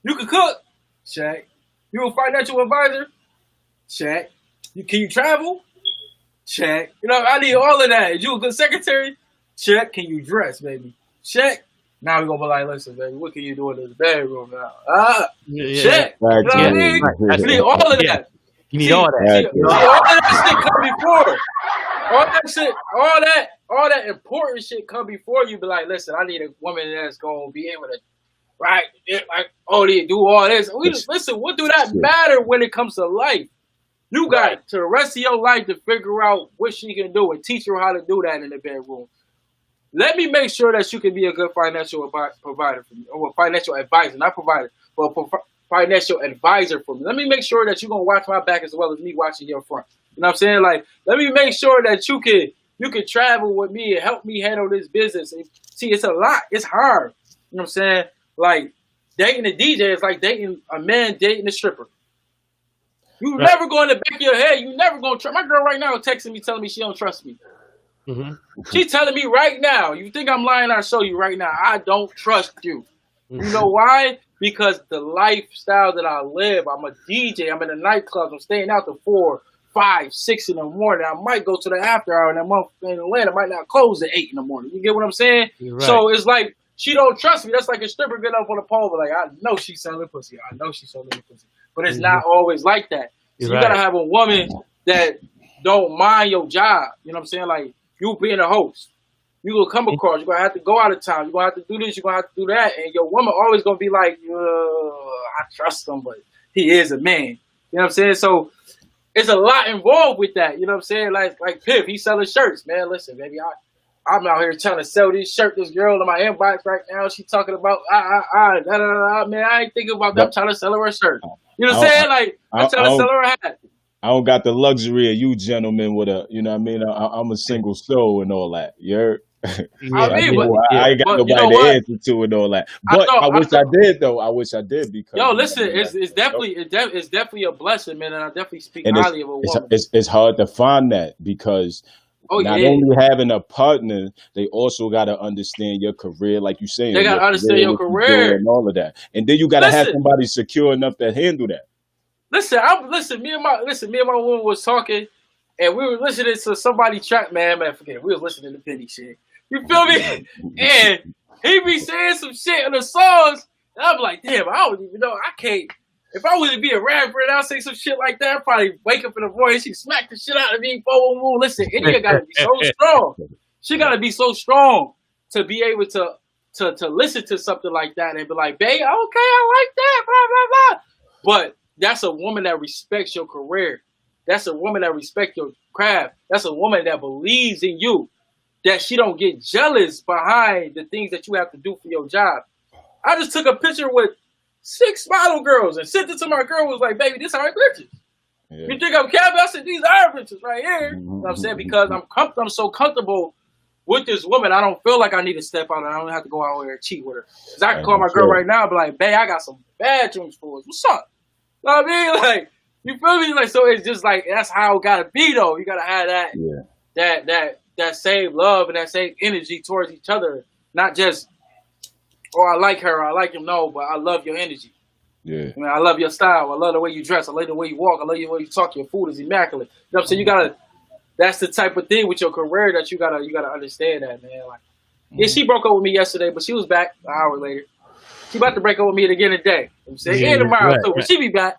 You can cook? Check. You a financial advisor? Check. Can you travel? Check. You know, I need all of that. You a good secretary? Check. Can you dress, baby? Check. Now we're gonna be like, listen, baby, what can you do in this bedroom now? Yeah, yeah, yeah. Check. You know what I Exactly. mean? Right. You need all of Yeah. that. You need all that. See, Exactly. all that shit come before. All that important shit come before you. Be like, listen, I need a woman that's gonna be able to, right? Like, oh, they do all this. It's, Listen, what do that matter when it comes to life? You Right. got to the rest of your life to figure out what she can do and teach her how to do that in the bedroom. Let me make sure that you can be a good financial provider for me, or a financial advisor, not provider, but a financial advisor for me. Let me make sure that you're gonna watch my back as well as me watching your front. You know what I'm saying? Like, let me make sure that you can travel with me and help me handle this business. And see, it's a lot. It's hard. You know what I'm saying? Like, dating a DJ is like dating a man dating a stripper. You Right. never go in the back of your head. You never gonna trust. My girl right now texting me telling me she don't trust me. Hmm. She telling me right now, you think I'm lying? I'll show you right now. I don't trust you. You Hmm. know why? Because the lifestyle that I live, I'm a DJ, I'm in the nightclubs, I'm staying out to 4, 5, 6 in the morning. I might go to the after hour in a month in Atlanta, might not close at 8 in the morning. You get what I'm saying? You're right. So it's like she don't trust me. That's like a stripper getting up on the pole, but like, I know she's selling pussy. I know she's selling pussy. But it's Hmm. not always like that. So You're you gotta right. have a woman that don't mind your job. You know what I'm saying? Like, you being a host. You're gonna come across, you're gonna have to go out of town, you're gonna have to do this, you're gonna have to do that, and your woman always gonna be like, I trust him, but he is a man. You know what I'm saying? So it's a lot involved with that. You know what I'm saying? Like Piff, he's selling shirts, man. Listen, baby, I'm out here trying to sell this shirt. This girl in my inbox right now, she talking about man, I ain't thinking about that. I'm trying to sell her a shirt. You know what I'm saying? Like, I'm trying to sell her a hat. I don't got the luxury of you gentlemen with a, you know what I mean? I'm a single soul and all that. You're, Yeah, I mean, but I ain't got you nobody know to what? answer to and all that. I But know, I wish I I know. did though. I wish I did because Yo, you know what listen, I mean? it's definitely a blessing, man, and I definitely speak And highly of a woman. it's hard to find that because Oh not yeah, only having a partner, they also got to understand your career, like you saying, they gotta your understand career, your what you doing, career. and all of that. And then you got to have Listen, somebody secure enough to handle that. listen. Me and my woman was talking, and we were listening to somebody track. Man, forget it. We was listening to Penny shit. You feel me? And he be saying some shit in the songs, and I'm like, damn, I don't even know. I can't. If I was to be a rapper and I say some shit like that, I'd probably wake up in the morning, she smack the shit out of me. Boom, boom. Listen, India gotta be so strong. She gotta be so strong to be able to listen to something like that and be like, babe, okay, I like that, blah, blah, blah. But that's a woman that respects your career. That's a woman that respects your craft. That's a woman that believes in you. That she don't get jealous behind the things that you have to do for your job. I just took a picture with 6 model girls and sent it to my girl. Was like, baby, this are pictures. Yeah. You think I'm capping? I said, these are pictures right here. You know what I'm saying? Because I'm so comfortable with this woman. I don't feel like I need to step out and I don't have to go out there and cheat with her. Because I can call my girl right now and be like, babe, I got some bad dreams for us. What's up? You know what I mean? Like, you feel me? Like, so it's just like, that's how it gotta be though. You gotta have that same love and that same energy towards each other. Not just, oh, I like her, I like him. No, but I love your energy. Yeah. I mean, I love your style. I love the way you dress. I love the way you walk. I love the way you talk. Your food is immaculate. You know what I'm saying? You gotta, that's the type of thing with your career that you gotta understand that, man. Like, yeah, she broke up with me yesterday, but she was back an hour later. She about to break up with me again today. You know what I'm saying? And tomorrow too, but she be back.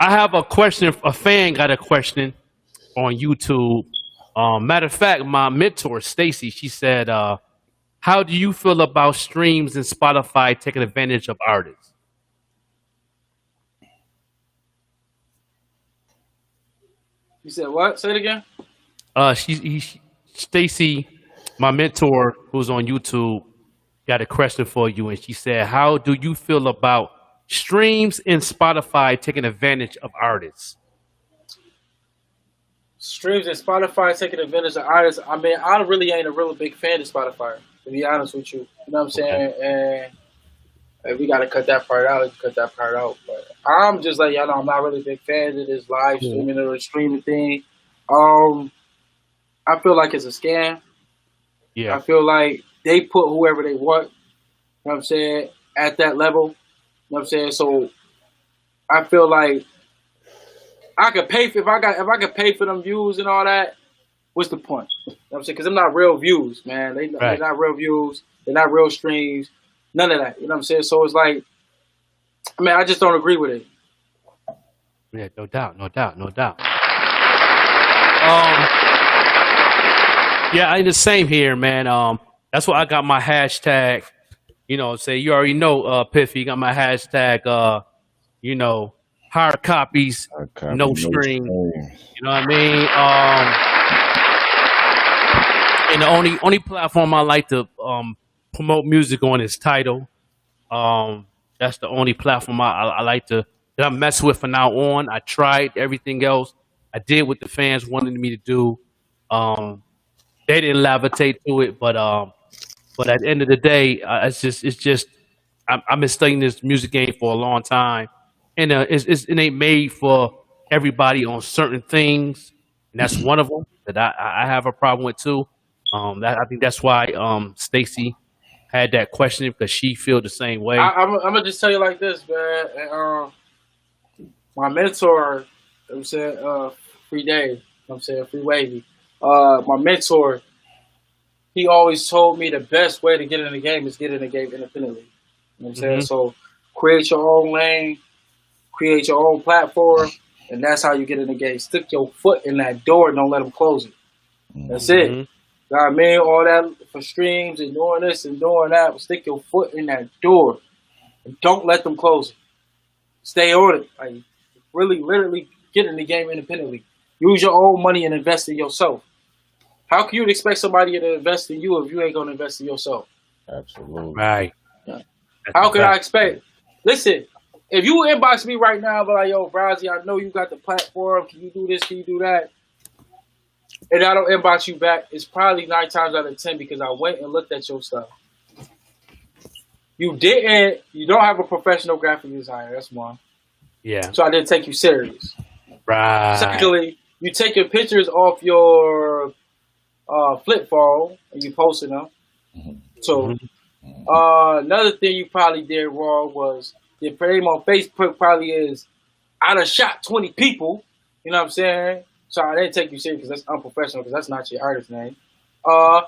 I have a question. A fan got a question on YouTube. Matter of fact, my mentor Stacy, she said, "How do you feel about streams and Spotify taking advantage of artists?" You said what? Say it again. Stacy, my mentor, who's on YouTube, got a question for you, and she said, "How do you feel about streams and Spotify taking advantage of artists?" Streams and Spotify taking advantage of artists. I mean, I really ain't a real big fan of Spotify, to be honest with you. You know what I'm saying? Okay. And we got to cut that part out. But I'm just like, y'all know, I'm not really a big fan of this live streaming or streaming thing. I feel like it's a scam. Yeah. I feel like they put whoever they want, you know what I'm saying, at that level. You know what I'm saying? So I feel like I could pay for if I could pay for them views and all that. What's the point? You know what I'm saying? Because they're not real views, man. They're not real views. They're not real streams. None of that. You know what I'm saying? So it's like, I mean, I just don't agree with it. Yeah, no doubt. Yeah, I'm the same here, man. That's why I got my hashtag. You know, say you already know, Piffy got my hashtag. You know, hard copies, no stream. You know what I mean? And the only platform I like to promote music on is Tidal. That's the only platform I like to that I mess with from now on. I tried everything else. I did what the fans wanted me to do. They didn't levitate to it, but at the end of the day, it's just I've been studying this music game for a long time, and it ain't made for everybody on certain things, and that's one of them that I have a problem with too. I think that's why Stacy had that question because she feel the same way. I'm gonna just tell you like this, man. My mentor, I'm saying, Free Dave, I'm saying Free Wavy. My mentor, he always told me the best way to get in the game is get in the game independently. You know what I'm saying? So create your own lane, create your own platform, and that's how you get in the game. Stick your foot in that door and don't let them close it. That's it. You know what I mean? All that for streams and doing this and doing that, but stick your foot in that door and don't let them close it. Stay on it. Like, really, literally get in the game independently. Use your own money and invest in yourself. How can you expect somebody to invest in you if you ain't going to invest in yourself? Absolutely. Right. How can I expect? Listen, if you inbox me right now, but like, yo, Brasi, I know you got the platform. Can you do this? Can you do that? And I don't inbox you back, it's probably 9 times out of 10 because I went and looked at your stuff. You don't have a professional graphic designer. That's one. Yeah. So I didn't take you serious. Right. Secondly, you taking pictures off your flip phone and you posting them. So another thing you probably did wrong was your name on Facebook probably is I done shot 20 people. You know what I'm saying? So I didn't take you serious because that's unprofessional because that's not your artist name. Uh,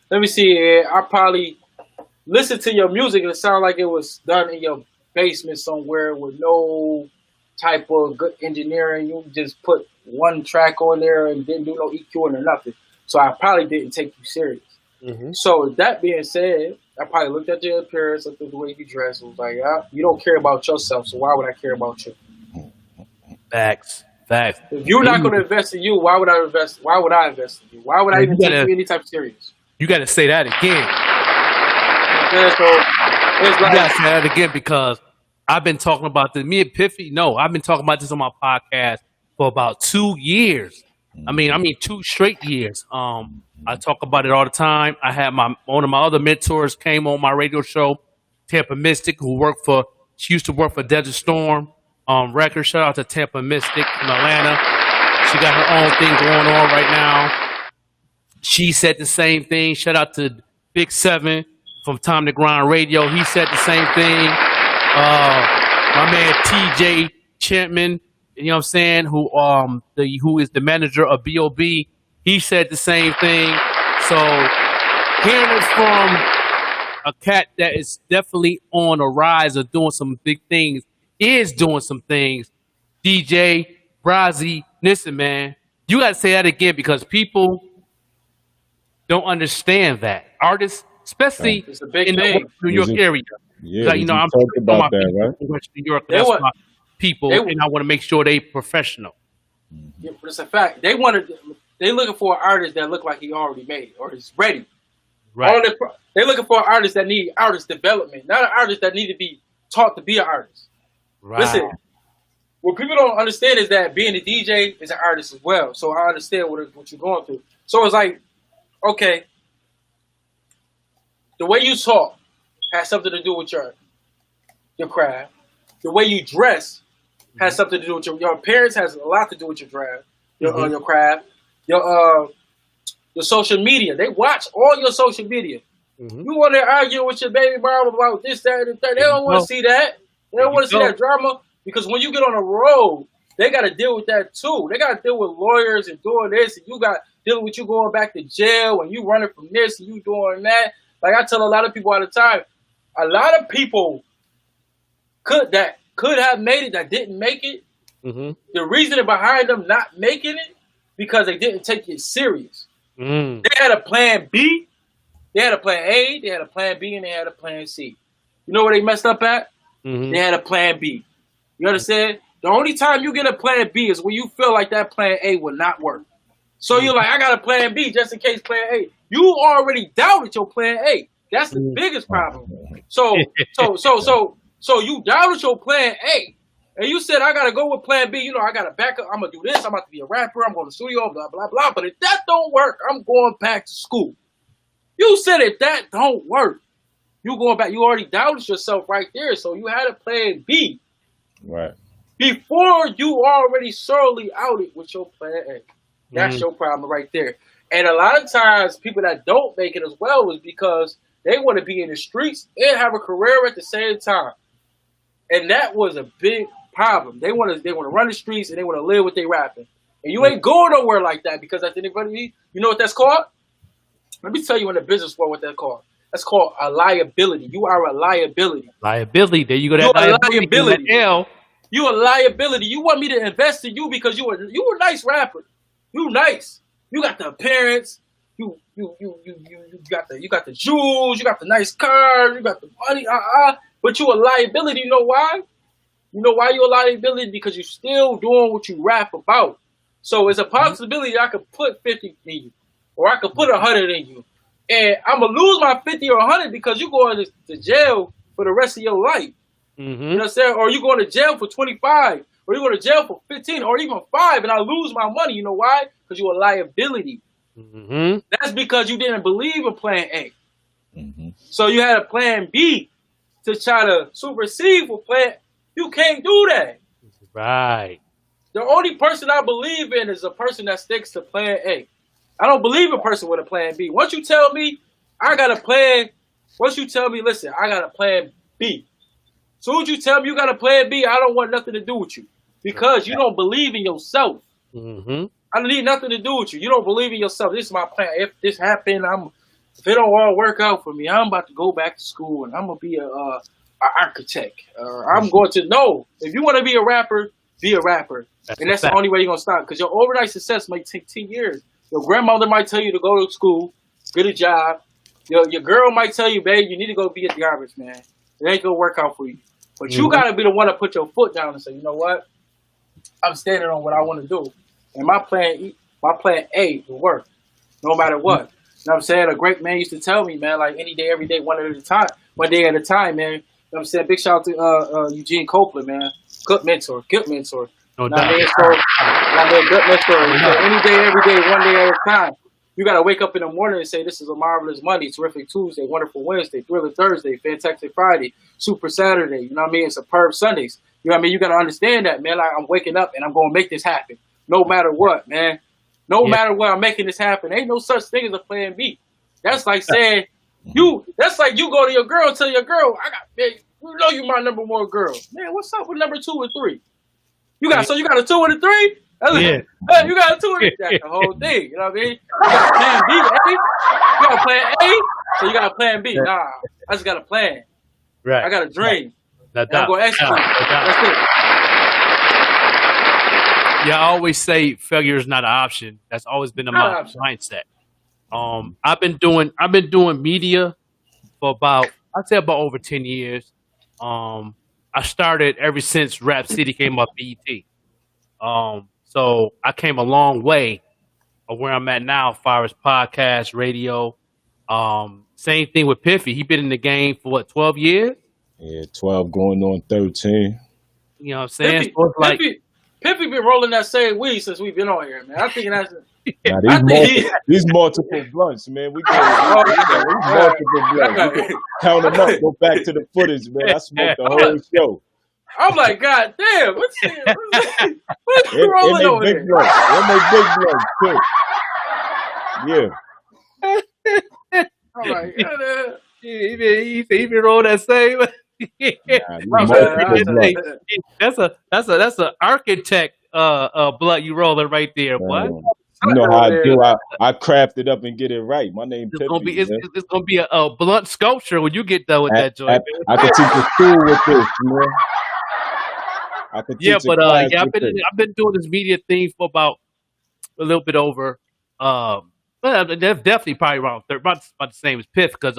let me see here. I probably listened to your music and it sounded like it was done in your basement somewhere with no type of good engineering. You just put one track on there and didn't do no EQing or nothing. So I probably didn't take you serious. Mm-hmm. So that being said, I probably looked at your appearance, looked at the way you dress, and was like, you don't care about yourself, so why would I care about you? Facts. If you're not going to invest in you, why would I invest? Why would I invest in you? Why would I even take you any type of serious? You got to say that again. Yeah, so it's You like, got to say that again because I've been talking about this. Me and Piffy, no, I've been talking about this on my podcast for about 2 years. I mean 2 straight years. I talk about it all the time. I had one of my other mentors came on my radio show, Tampa Mystic, she used to work for Desert Storm Records. Shout out to Tampa Mystic from Atlanta. She got her own thing going on right now. She said the same thing. Shout out to Big Seven from Time to Grind Radio. He said the same thing. My man TJ Champman, you know what I'm saying, who is the manager of B.O.B., he said the same thing. So hearing it from a cat that is definitely on a rise of doing some big things, DJ, Brasi, listen, man, you got to say that again because people don't understand that. Artists, especially it's a big in the thing. New York area. Yeah, Like, you know, I'm talked about that, people right? in West New York. They That's want- my people, they- and I want to make sure they professional. Yeah, but it's a fact. They looking for an artist that look like he already made it or is ready. Right. They looking for an artist that need artist development, not an artist that need to be taught to be an artist. Right. Listen, what people don't understand is that being a DJ is an artist as well. So I understand what you're going through. So it's like, okay, the way you talk has something to do with your craft. The way you dress has something to do with your appearance has a lot to do with your craft. Your craft. Your social media. They watch all your social media. Mm-hmm. You want to argue with your baby mom about this, that, and the third. They don't want to see that. They don't want to see that drama because when you get on the road, they got to deal with that too. They got to deal with lawyers and doing this, and you got dealing with you going back to jail and you running from this and you doing that. Like I tell a lot of people all the time, a lot of people could have made it that didn't make it. Mm-hmm. The reason behind them not making it because they didn't take it serious. Mm. They had a plan B, they had a plan A, they had a plan B, and they had a plan C. You know where they messed up at? Mm-hmm. They had a plan B. You understand? The only time you get a plan B is when you feel like that plan A will not work. So you're like, I got a plan B just in case plan A. You already doubted your plan A. That's the biggest problem. So you doubted your plan A. And you said, I got to go with plan B. You know, I got to back up. I'm going to do this. I'm about to be a rapper. I'm going to studio, blah, blah, blah. But if that don't work, I'm going back to school. You said if that don't work, you going back. You already doubted yourself right there. So you had a plan B. Right. Before you already solely outed with your plan A. That's your problem right there. And a lot of times, people that don't make it as well is because they want to be in the streets and have a career at the same time. And that was a big problem. They want to run the streets and they want to live what they rapping. And you ain't going nowhere like that because at the end of the day, you know what that's called? Let me tell you in the business world what that's called. That's called a liability. You are a liability. Liability. There you go. That You're a liability. liability. You a liability. You want me to invest in you because you a nice rapper. You nice. You got the appearance. You got the jewels. You got the nice car. You got the money. But you a liability. You know why? You know why you a liability? Because you still doing what you rap about. So it's a possibility that I could put 50 in you, or I could put 100 in you, and I'm gonna lose my 50 or 100 because you going to jail for the rest of your life. Mm-hmm. You know what I'm saying? Or you going to jail for 25, or you going to jail for 15, or even 5, and I lose my money. You know why? Because you're a liability. Mm-hmm. That's because you didn't believe in plan A. Mm-hmm. So you had a plan B to try to supersede for plan. You can't do that. Right. The only person I believe in is a person that sticks to plan A. I don't believe a person with a plan B. Once you tell me I got a plan, once you tell me, listen, I got a plan B. Soon as you tell me you got a plan B, I don't want nothing to do with you because you don't believe in yourself. Mm-hmm. I don't need nothing to do with you. You don't believe in yourself. This is my plan. If this happened, if it don't all work out for me, I'm about to go back to school and I'm gonna be a architect. I'm going to no. If you want to be a rapper, be a rapper, and that's the only way you're gonna stop. Because your overnight success might take 10 years. Your grandmother might tell you to go to school, get a job. Your girl might tell you, babe, you need to go be a garbage man. It ain't gonna work out for you. But you gotta be the one to put your foot down and say, you know what? I'm standing on what I want to do, and my plan A will work, no matter what. You know what I'm saying? A great man used to tell me, man, like any day, every day, one day at a time, man. You know what I'm saying? Big shout out to Eugene Copeland, man. Good mentor. No Now, doubt. man, so, good mentor. Any day, every day, one day at a time. You got to wake up in the morning and say, this is a marvelous Monday, terrific Tuesday, wonderful Wednesday, thriller Thursday, fantastic Friday, super Saturday. You know what I mean? Superb Sundays. You know what I mean? You got to understand that, man. Like, I'm waking up and I'm going to make this happen no matter what, man. No matter what, I'm making this happen. Ain't no such thing as a plan B. That's like saying, that's like you go to your girl and tell your girl, man, you know you my number one girl. Man, what's up with number 2 and 3? So you got a 2 and a 3? Yeah. Hey, you got a 2 and a 3. That's the whole thing. You know what I mean? You got a plan B, A. You got a plan A, so you got a plan B. Nah, I just got a plan. Right. I got a dream. No I'm doubt. going to execute. That's it. Yeah, I always say failure is not an option. That's always been my mindset. I've been doing media for about over 10 years. I started ever since Rap City came up BET. So I came a long way of where I'm at now as far as podcast, radio. Same thing with Piffy. He been in the game for 12 years? Yeah, 12 going on 13. You know what I'm saying? Piffy, So it's like, Piffy been rolling that same weed since we've been on here, man. I think that's Now, these multiple blunts, man. We can multiple blunts. We can count them up. Go back to the footage, man. I smoked the whole show. I'm like, God damn, what's rolling over big there? blunts. They big blunts too. Yeah. I'm like, God, he been rolling that same. That's a architect blunt you rolling right there, boy. You know how I do. I craft it up and get it right. My name It's Pippy. it's gonna be a blunt sculpture when you get done with that joint. I can teach a school with this, man. I can teach I've been doing this media thing for about a little bit over. Well, that's definitely probably around about the same as Piff because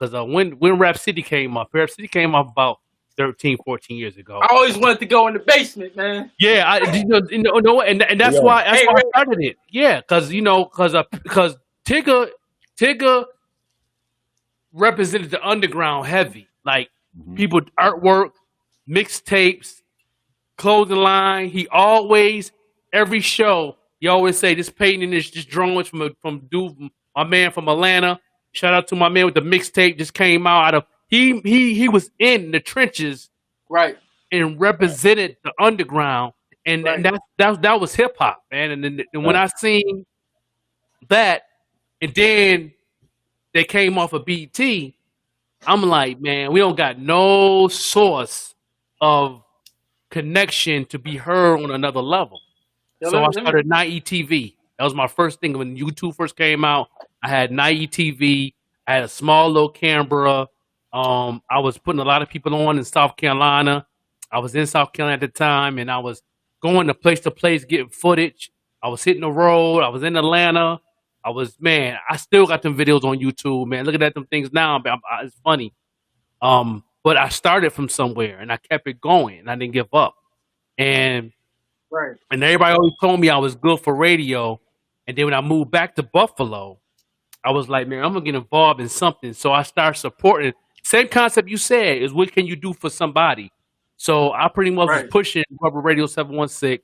when Rap City came up about 13, 14 years ago. I always wanted to go in the basement, man. Yeah, and that's why I started it. Yeah, because Tigger represented the underground heavy, like people artwork, mixtapes, clothing line. He always every show he always say this painting is just drawings from my man from Atlanta. Shout out to my man with the mixtape just came out of. He was in the trenches, right, and represented the underground, and that was hip hop, man. And when I seen that, and then they came off of BT, I'm like, man, we don't got no source of connection to be heard on another level. So I started Nike TV. That was my first thing when YouTube first came out. I had Nike TV. I had a small little camera. I was putting a lot of people on in South Carolina. I was in South Carolina at the time, and I was going to place getting footage. I was hitting the road. I was in Atlanta. I still got them videos on YouTube, man. Looking at them things now, it's funny. But I started from somewhere, and I kept it going, and I didn't give up. And everybody always told me I was good for radio. And then when I moved back to Buffalo, I was like, man, I'm going to get involved in something. So I started supporting. Same concept you said is what can you do for somebody? So I pretty much was pushing Rubber Radio 716.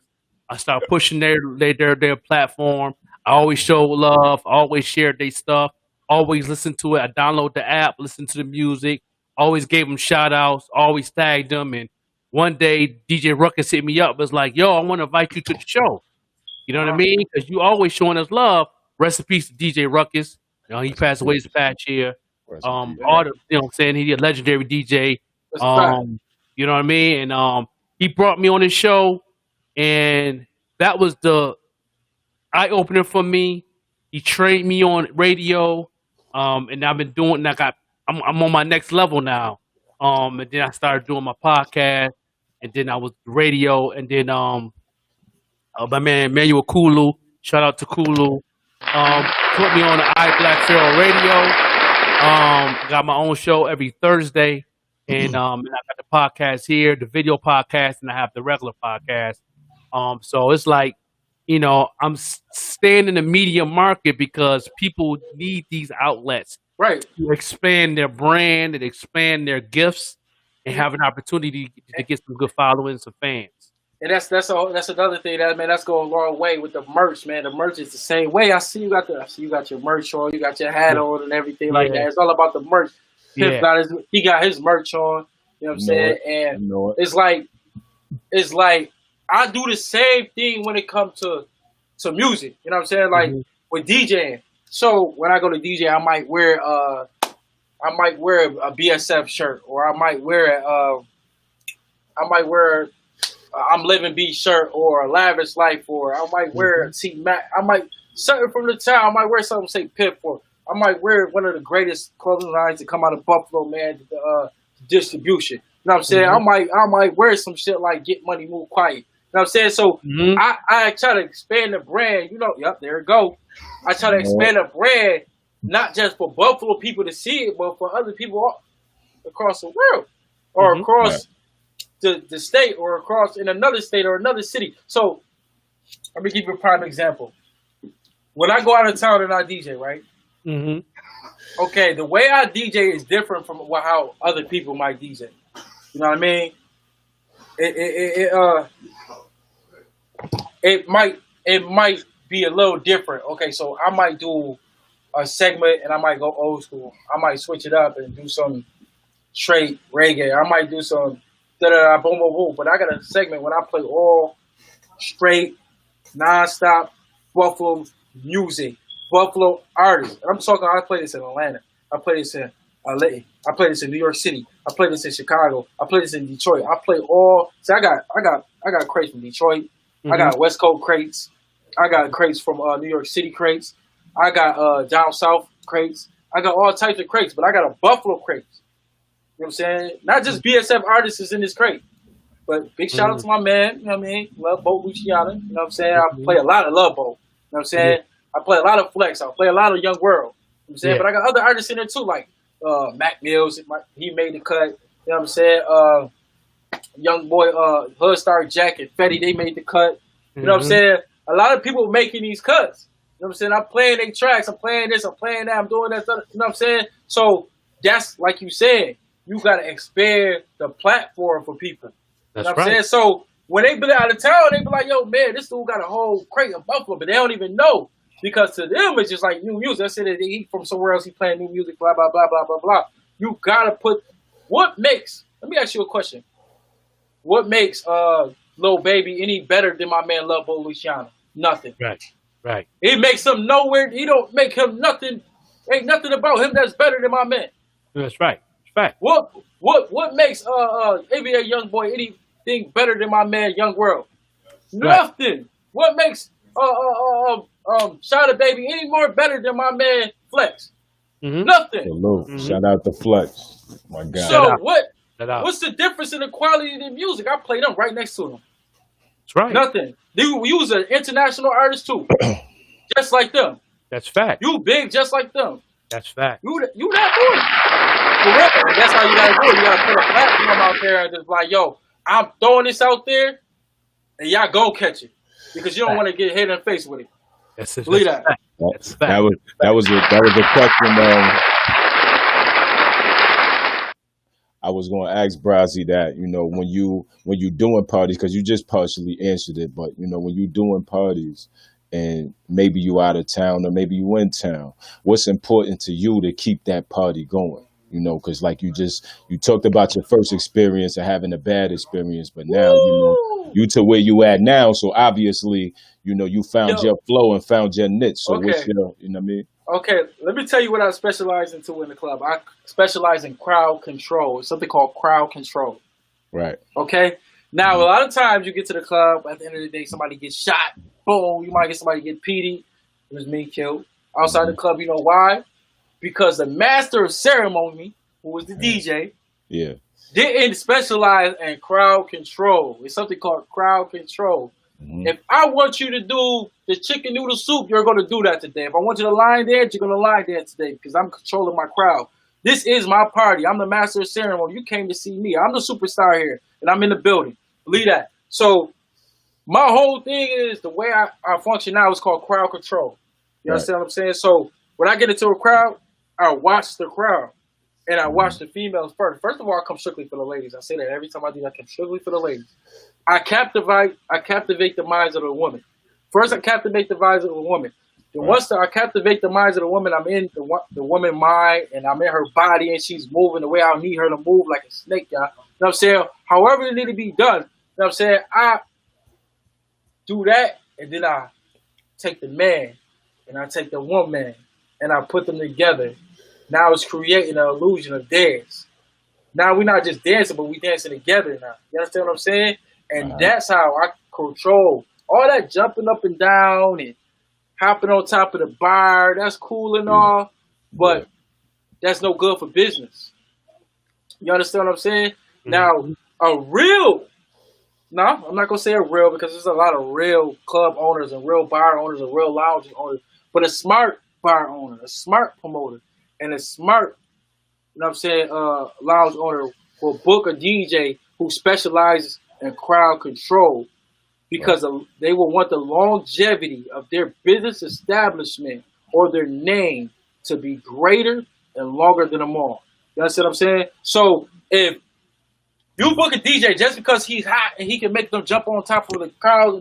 I started pushing their platform. I always showed love. I always shared their stuff. Always listened to it. I download the app, listen to the music. Always gave them shout outs. Always tagged them. And one day DJ Ruckus hit me up. Was like, yo, I want to invite you to the show. You know what I mean? Because you always showing us love. Rest in peace to DJ Ruckus. You know, he passed away this past year. All the, you know what I'm saying? He's a legendary DJ. You know what I mean? And he brought me on his show, and that was the eye opener for me. He trained me on radio, and I've been doing. I'm on my next level now. And then I started doing my podcast, and then I was radio, and then my man Manuel Kulu. Shout out to Kulu. Put me on the I Black Pharaoh Radio. Got my own show every Thursday, and I got the podcast here, the video podcast, and I have the regular podcast. So it's like, I'm staying in the media market because people need these outlets Right. to expand their brand and expand their gifts and have an opportunity to get some good followings of fans. And that's another thing that's going a long way with the merch, man. The merch is the same way. I see you got your merch on, you got your hat on and everything like that. It's all about the merch. Yeah. He got his merch on, you know what I'm saying? And it's like I do the same thing when it comes to music, you know what I'm saying? Like with DJing. So when I go to DJ, I might wear a BSF shirt, or I might wear I'm Living B shirt, or a Lavish Life, or I might wear a T Mac. I might something from the town. I might wear something say Pip, or I might wear one of the greatest clothing lines to come out of Buffalo, man. The distribution. You know what I'm saying? I might wear some shit like Get Money, Move Quiet. You know what I'm saying? So I try to expand the brand. Yep, there it go. I try to expand the brand, not just for Buffalo people to see it, but for other people across the world, or across the state, or across in another state or another city. So let me give you a prime example. When I go out of town and I DJ, right? Okay, the way I DJ is different from how other people might DJ. You know what I mean? It might be a little different. Okay, so I might do a segment and I might go old school. I might switch it up and do some straight reggae. I might do some da-da-da, boom, boom, boom. But I got a segment when I play all straight, non-stop Buffalo music, Buffalo artists. I'm talking, I play this in Atlanta. I play this in LA. I play this in New York City. I play this in Chicago. I play this in Detroit. I play all. See, I got crates from Detroit. I got West Coast crates. I got crates from New York City crates. I got down south crates. I got all types of crates, but I got a Buffalo crate. You know what I'm saying? Not just BSF artists is in this crate, but big shout out to my man. You know what I mean? Love Boat Luciano. You know what I'm saying? I play a lot of Love Boat. You know what I'm saying? I play a lot of Flex. I play a lot of Young World. You know what I'm saying? But I got other artists in there too, like Mac Mills. He made the cut. You know what I'm saying? Young boy, Hood Star Jack and Fetty, they made the cut. You know what I'm saying? A lot of people making these cuts. You know what I'm saying? I'm playing their tracks. I'm playing this. I'm playing that. I'm doing that. You know what I'm saying? So that's like you said. You got to expand the platform for people. That's you know what I'm saying? So when they be out of town, they be like, yo, man, this dude got a whole crate of Buffalo, but they don't even know. Because to them, it's just like new music. I said that he from somewhere else, he playing new music, blah, blah, blah, blah, blah, blah. You got to put, let me ask you a question. What makes Lil Baby any better than my man Love Bo Luciano? Nothing. Right. It makes him nowhere, he don't make him nothing, ain't nothing about him that's better than my man. That's right. Fact. What makes ABA Young Boy anything better than my man Young World? Nothing. Right. What makes Shada Baby any more better than my man Flex? Nothing. Shout out to Flex. My God. So what's the difference in the quality of the music? I play them right next to them. That's right. Nothing. You was an international artist too. Just like them. That's fact. You big just like them. That's fact. You not doing it. That's how you gotta do it. You gotta put a platform out there and just like, yo, I'm throwing this out there, and y'all go catch it because you don't want to get hit in the face with it. That's it. Believe that. That's fact. That was a question. I was going to ask Brasi that, when you doing parties, because you just partially answered it, but when you doing parties and maybe you out of town or maybe you in town, what's important to you to keep that party going? Because like you talked about your first experience of having a bad experience, but now you to where you at now. So obviously, you found your flow and found your niche. So what's your, you know what I mean? Okay, let me tell you what I specialize into in the club. I specialize in crowd control. It's something called crowd control. Right. Okay. Now, a lot of times you get to the club, at the end of the day, somebody gets shot, boom, you might get somebody get PD. It was me killed. Outside the club, you know why? Because the master of ceremony, who was the DJ, Yeah. didn't specialize in crowd control. It's something called crowd control. Mhm. If I want you to do the chicken noodle soup, you're going to do that today. If I want you to line dance, you're going to line dance today because I'm controlling my crowd. This is my party. I'm the master of ceremony. You came to see me. I'm the superstar here, and I'm in the building. Believe that. So my whole thing is the way I function now is called crowd control. You Right. understand what I'm saying? So when I get into a crowd, I watch the crowd. And I watch the females first. First of all, I come strictly for the ladies. I say that every time I do that, I come strictly for the ladies. I captivate the minds of the woman. First, I captivate the minds of the woman. Then once I captivate the minds of the woman, I'm in the woman mind, and I'm in her body, and she's moving the way I need her to move, like a snake, y'all. You know what I'm saying? However it need to be done. You know what I'm saying? I do that, and then I take the man, and I take the woman, and I put them together. Now it's creating an illusion of dance. Now we're not just dancing, but we dancing together now. You understand what I'm saying? And that's how I control all that jumping up and down and hopping on top of the bar. That's cool and all, but that's no good for business. You understand what I'm saying? Now, a real, no, I'm not going to say a real because there's a lot of real club owners and real bar owners and real lounge owners, but a smart bar owner, a smart promoter, and a smart, you know what I'm saying, lounge owner will book a DJ who specializes in crowd control because they will want the longevity of their business establishment or their name to be greater and longer than them all. You understand what I'm saying? So if you book a DJ just because he's hot and he can make them jump on top of the crowd,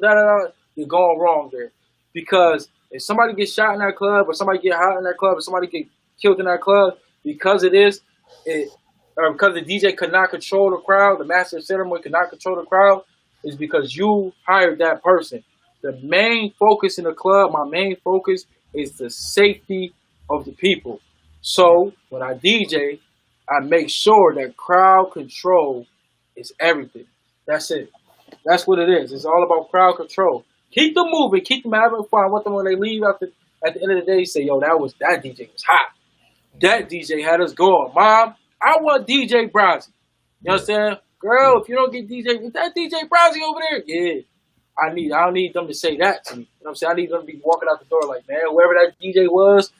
you're going wrong there. Because if somebody gets shot in that club or somebody get hot in that club or somebody get killed in that club, because because the DJ could not control the crowd, the master of ceremony could not control the crowd, is because you hired that person. The main focus in the club, my main focus is the safety of the people. So when I DJ, I make sure that crowd control is everything. That's it. That's what it is. It's all about crowd control. Keep them moving, keep them having fun. I want them when they leave at the end of the day, say, yo, that DJ was hot. That DJ had us going. Mom, I want DJ Brasi. You know what I'm saying? Girl, if you don't get DJ, is that DJ Brasi over there? Yeah. I don't need them to say that to me. You know what I'm saying? I need them to be walking out the door like, man, whoever that DJ was,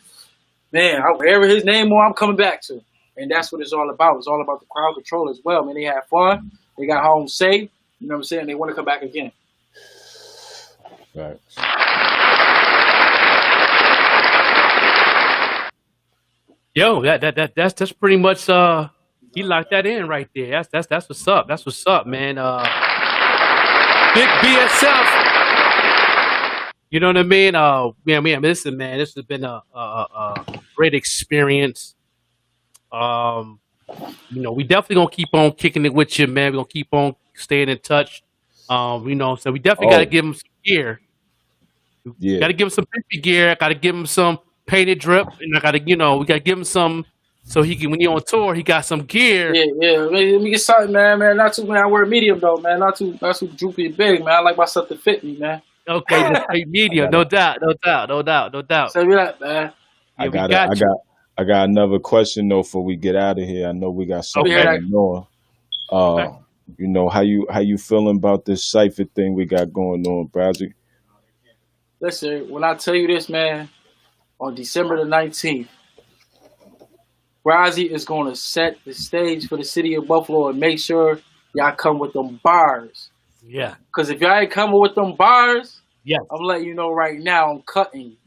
man, wherever his name was, I'm coming back to. And that's what it's all about. It's all about the crowd control as well. Man, they had fun. They got home safe. You know what I'm saying? They want to come back again. Right. Yo, that's pretty much he locked that in right there. That's what's up. That's what's up, man. Big BSF. You know what I mean? Man, listen, man, this has been a great experience. We definitely gonna keep on kicking it with you, man. We're gonna keep on staying in touch. So we definitely gotta give him some gear. Yeah. Gotta give him some pimpy gear, gotta give him some painted drip, and we gotta give him some so he can, when you're on tour, he got some gear. Yeah. Let me get something, man. Not too, man. I wear medium though, man. Not too droopy and big, man. I like my stuff to fit me, man. Okay, just straight medium, no doubt. Say me that, man. Yeah, I got another question though before we get out of here. I know we got something going on. How you feeling about this cipher thing we got going on, Brasi? Listen, when I tell you this, man, on December the 19th, Brasi is going to set the stage for the city of Buffalo and make sure y'all come with them bars. Yeah. Because if y'all ain't coming with them bars, yeah, I'm letting you know right now I'm cutting you.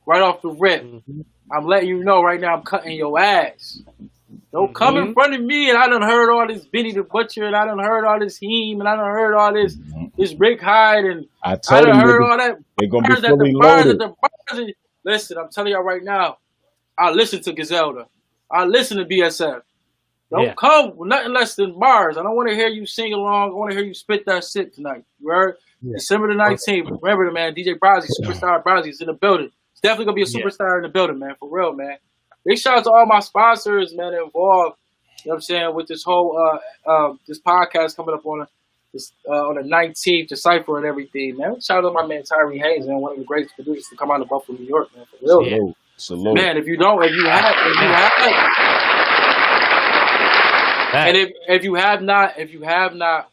Right off the rip. Mm-hmm. I'm letting you know right now I'm cutting your ass. Don't come in front of me and I done heard all this Benny the Butcher and I done heard all this Heem and I done heard all this Rick Hyde and I done heard all that. They're going to be fully loaded. Listen, I'm telling y'all right now, I listen to Gazelda. I listen to BSF. Don't come with nothing less than bars. I don't want to hear you sing along. I want to hear you spit that shit tonight. You heard? Yeah. December the 19th. Remember the man, DJ Brasi, Superstar Brasi is in the building. It's definitely going to be a superstar in the building, man. For real, man. Big shout out to all my sponsors, man, involved, you know what I'm saying, with this whole this podcast coming up on It's, on the 19th, the cipher and everything, man. Shout out to my man Tyree Hayes, man, one of the greatest producers to come out of Buffalo, New York, man. For real, Yeah. Salute. man. If you have not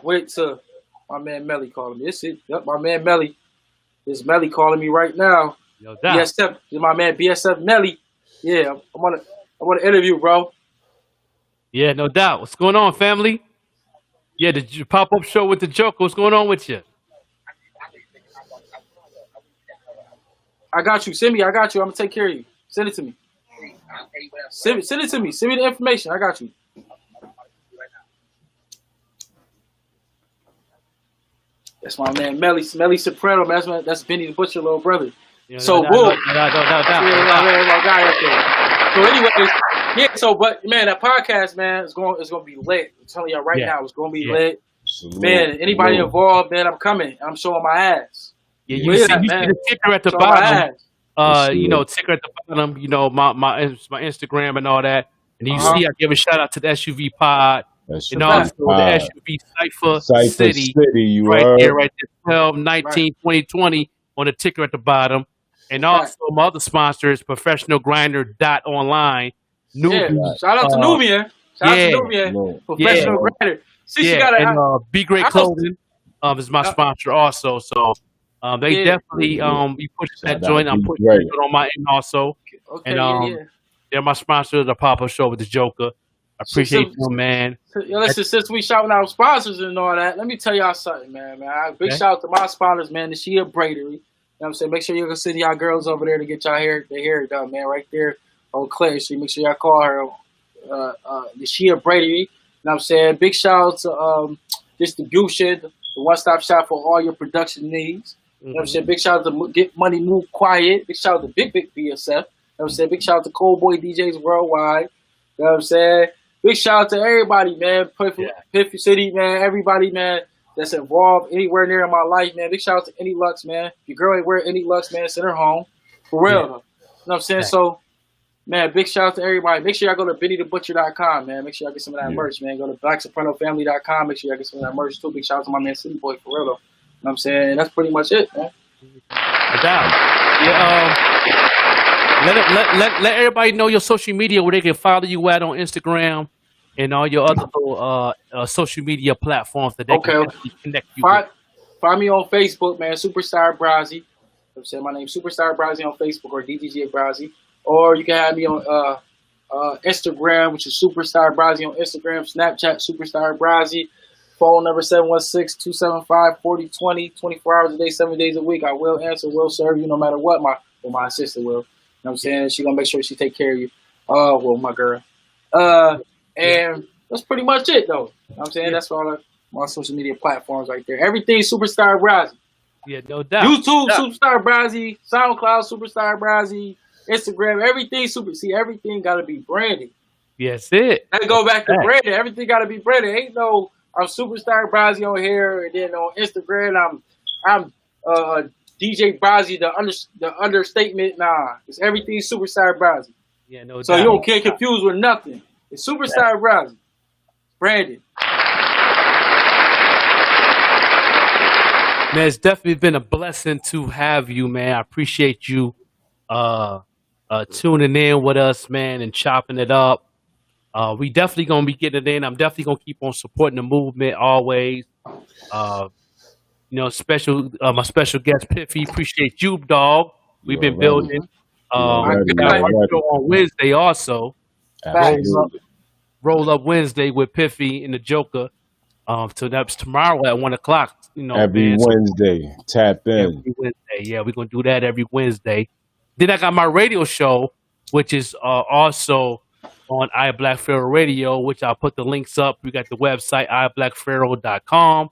went to my man Melly calling me. This is my man Melly. This Melly calling me right now. Yo, doubt. BSF, my man BSF Melly. Yeah, I want to interview, bro. Yeah, no doubt. What's going on, family? Yeah, the pop-up show with the Joker. What's going on with you? I got you. Send me. I got you. I'm gonna take care of you. Send it to me. Send it to me. Send me the information. I got you. That's my man Melly Soprano. Man, that's Benny the Butcher, little brother. Yeah, So, no, boom. doubt. So, anyways, yeah. So, but man, that podcast, man, is gonna be lit. I'm telling y'all right now, it's gonna be lit. Salute. Man, anybody involved, man, I'm coming. I'm showing my ass. Yeah, you see the ticker at the Showing my bottom. ass. You know, ticker at the bottom. You know, my Instagram and all that. And you see, I give a shout out to the SUV Pod. That's And also the SUV Cypher City, you right heard? there, right there, 12, 19, 2020 on the ticker at the bottom. And also my other sponsors, Professional Grinder .online. Yeah. Shout out to Nubian. Shout out to Nubian. Professional Grinder. See, she got and Be Great Clothing is my sponsor also. So they definitely be pushing that joint. I'm pushing it on my end also. Okay, and they're my sponsor of the pop-up show with the Joker. I appreciate you, man. Listen, since we shouting out sponsors and all that, let me tell y'all something, man. Big shout out to my sponsors, man. The Shea Bradery. You know what I'm saying? Make sure you go send y'all girls over there to get y'all hair done, man. Right there on Clinton Street. Make sure y'all call her the Shea Bradery. You know what I'm saying? Big shout out to Distribution, the one-stop shop for all your production needs. You know what I'm saying? Big shout out to Get Money Move Quiet. Big shout out to Big BSF. You know what I'm saying? Big shout out to Cold Boy DJs Worldwide. You know what I'm saying? Big shout out to everybody, man. Piffy City, man. Everybody, man, that's involved anywhere near in my life, man. Big shout out to Any Lux, man. If your girl ain't wearing Any Lux, man, send her home. For real, though. You know what I'm saying? So, man, big shout out to everybody. Make sure y'all go to BennyTheButcher.com, man. Make sure y'all get some of that merch, man. Go to BlackSopranoFamily.com. Make sure y'all get some of that merch, too. Big shout out to my man City Boy, for real, though. You know what I'm saying? And that's pretty much it, man. No doubt. Yeah, let everybody know your social media where they can follow you at on Instagram and all your other little social media platforms that they can connect you with. Find me on Facebook, man. Superstar Brasi. I'm saying my name Superstar Brasi on Facebook or DDG Brasi. Or you can have me on Instagram, which is Superstar Brasi on Instagram. Snapchat Superstar Brasi. Phone number 716-275-4020. 24 hours a day, 7 days a week. I will answer, will serve you no matter what. My assistant will. You know what I'm saying? She gonna make sure she take care of you. Well, my girl. And that's pretty much it, though. You know what I'm saying? That's all my social media platforms right there. Everything Superstar Brasi. Yeah, no doubt. YouTube, Superstar Brasi. SoundCloud, Superstar Brasi. Instagram, everything everything got to be branded. Yes, it. Let's go back to branding. Everything got to be branded. Ain't no, I'm Superstar Brasi on here, and then on Instagram, I'm DJ Brasi, the understatement. Nah, it's everything Superstar Brasi. Yeah, no doubt. So you don't get confused with nothing. It's Superstar Brasi. Branded. Man, it's definitely been a blessing to have you, man. I appreciate you tuning in with us, man, and chopping it up. We definitely gonna be getting it in. I'm definitely gonna keep on supporting the movement always. My special guest Piffy. Appreciate you, dog. We've been building. I got my show on Wednesday also. Roll up Wednesday with Piffy and the Joker. So that's tomorrow at 1:00. Every Wednesday, tap in. Every Wednesday, yeah, we're gonna do that every Wednesday. Then I got my radio show, which is also on iBlack Pharaoh Radio, which I'll put the links up. We got the website iblackpharaoh.com.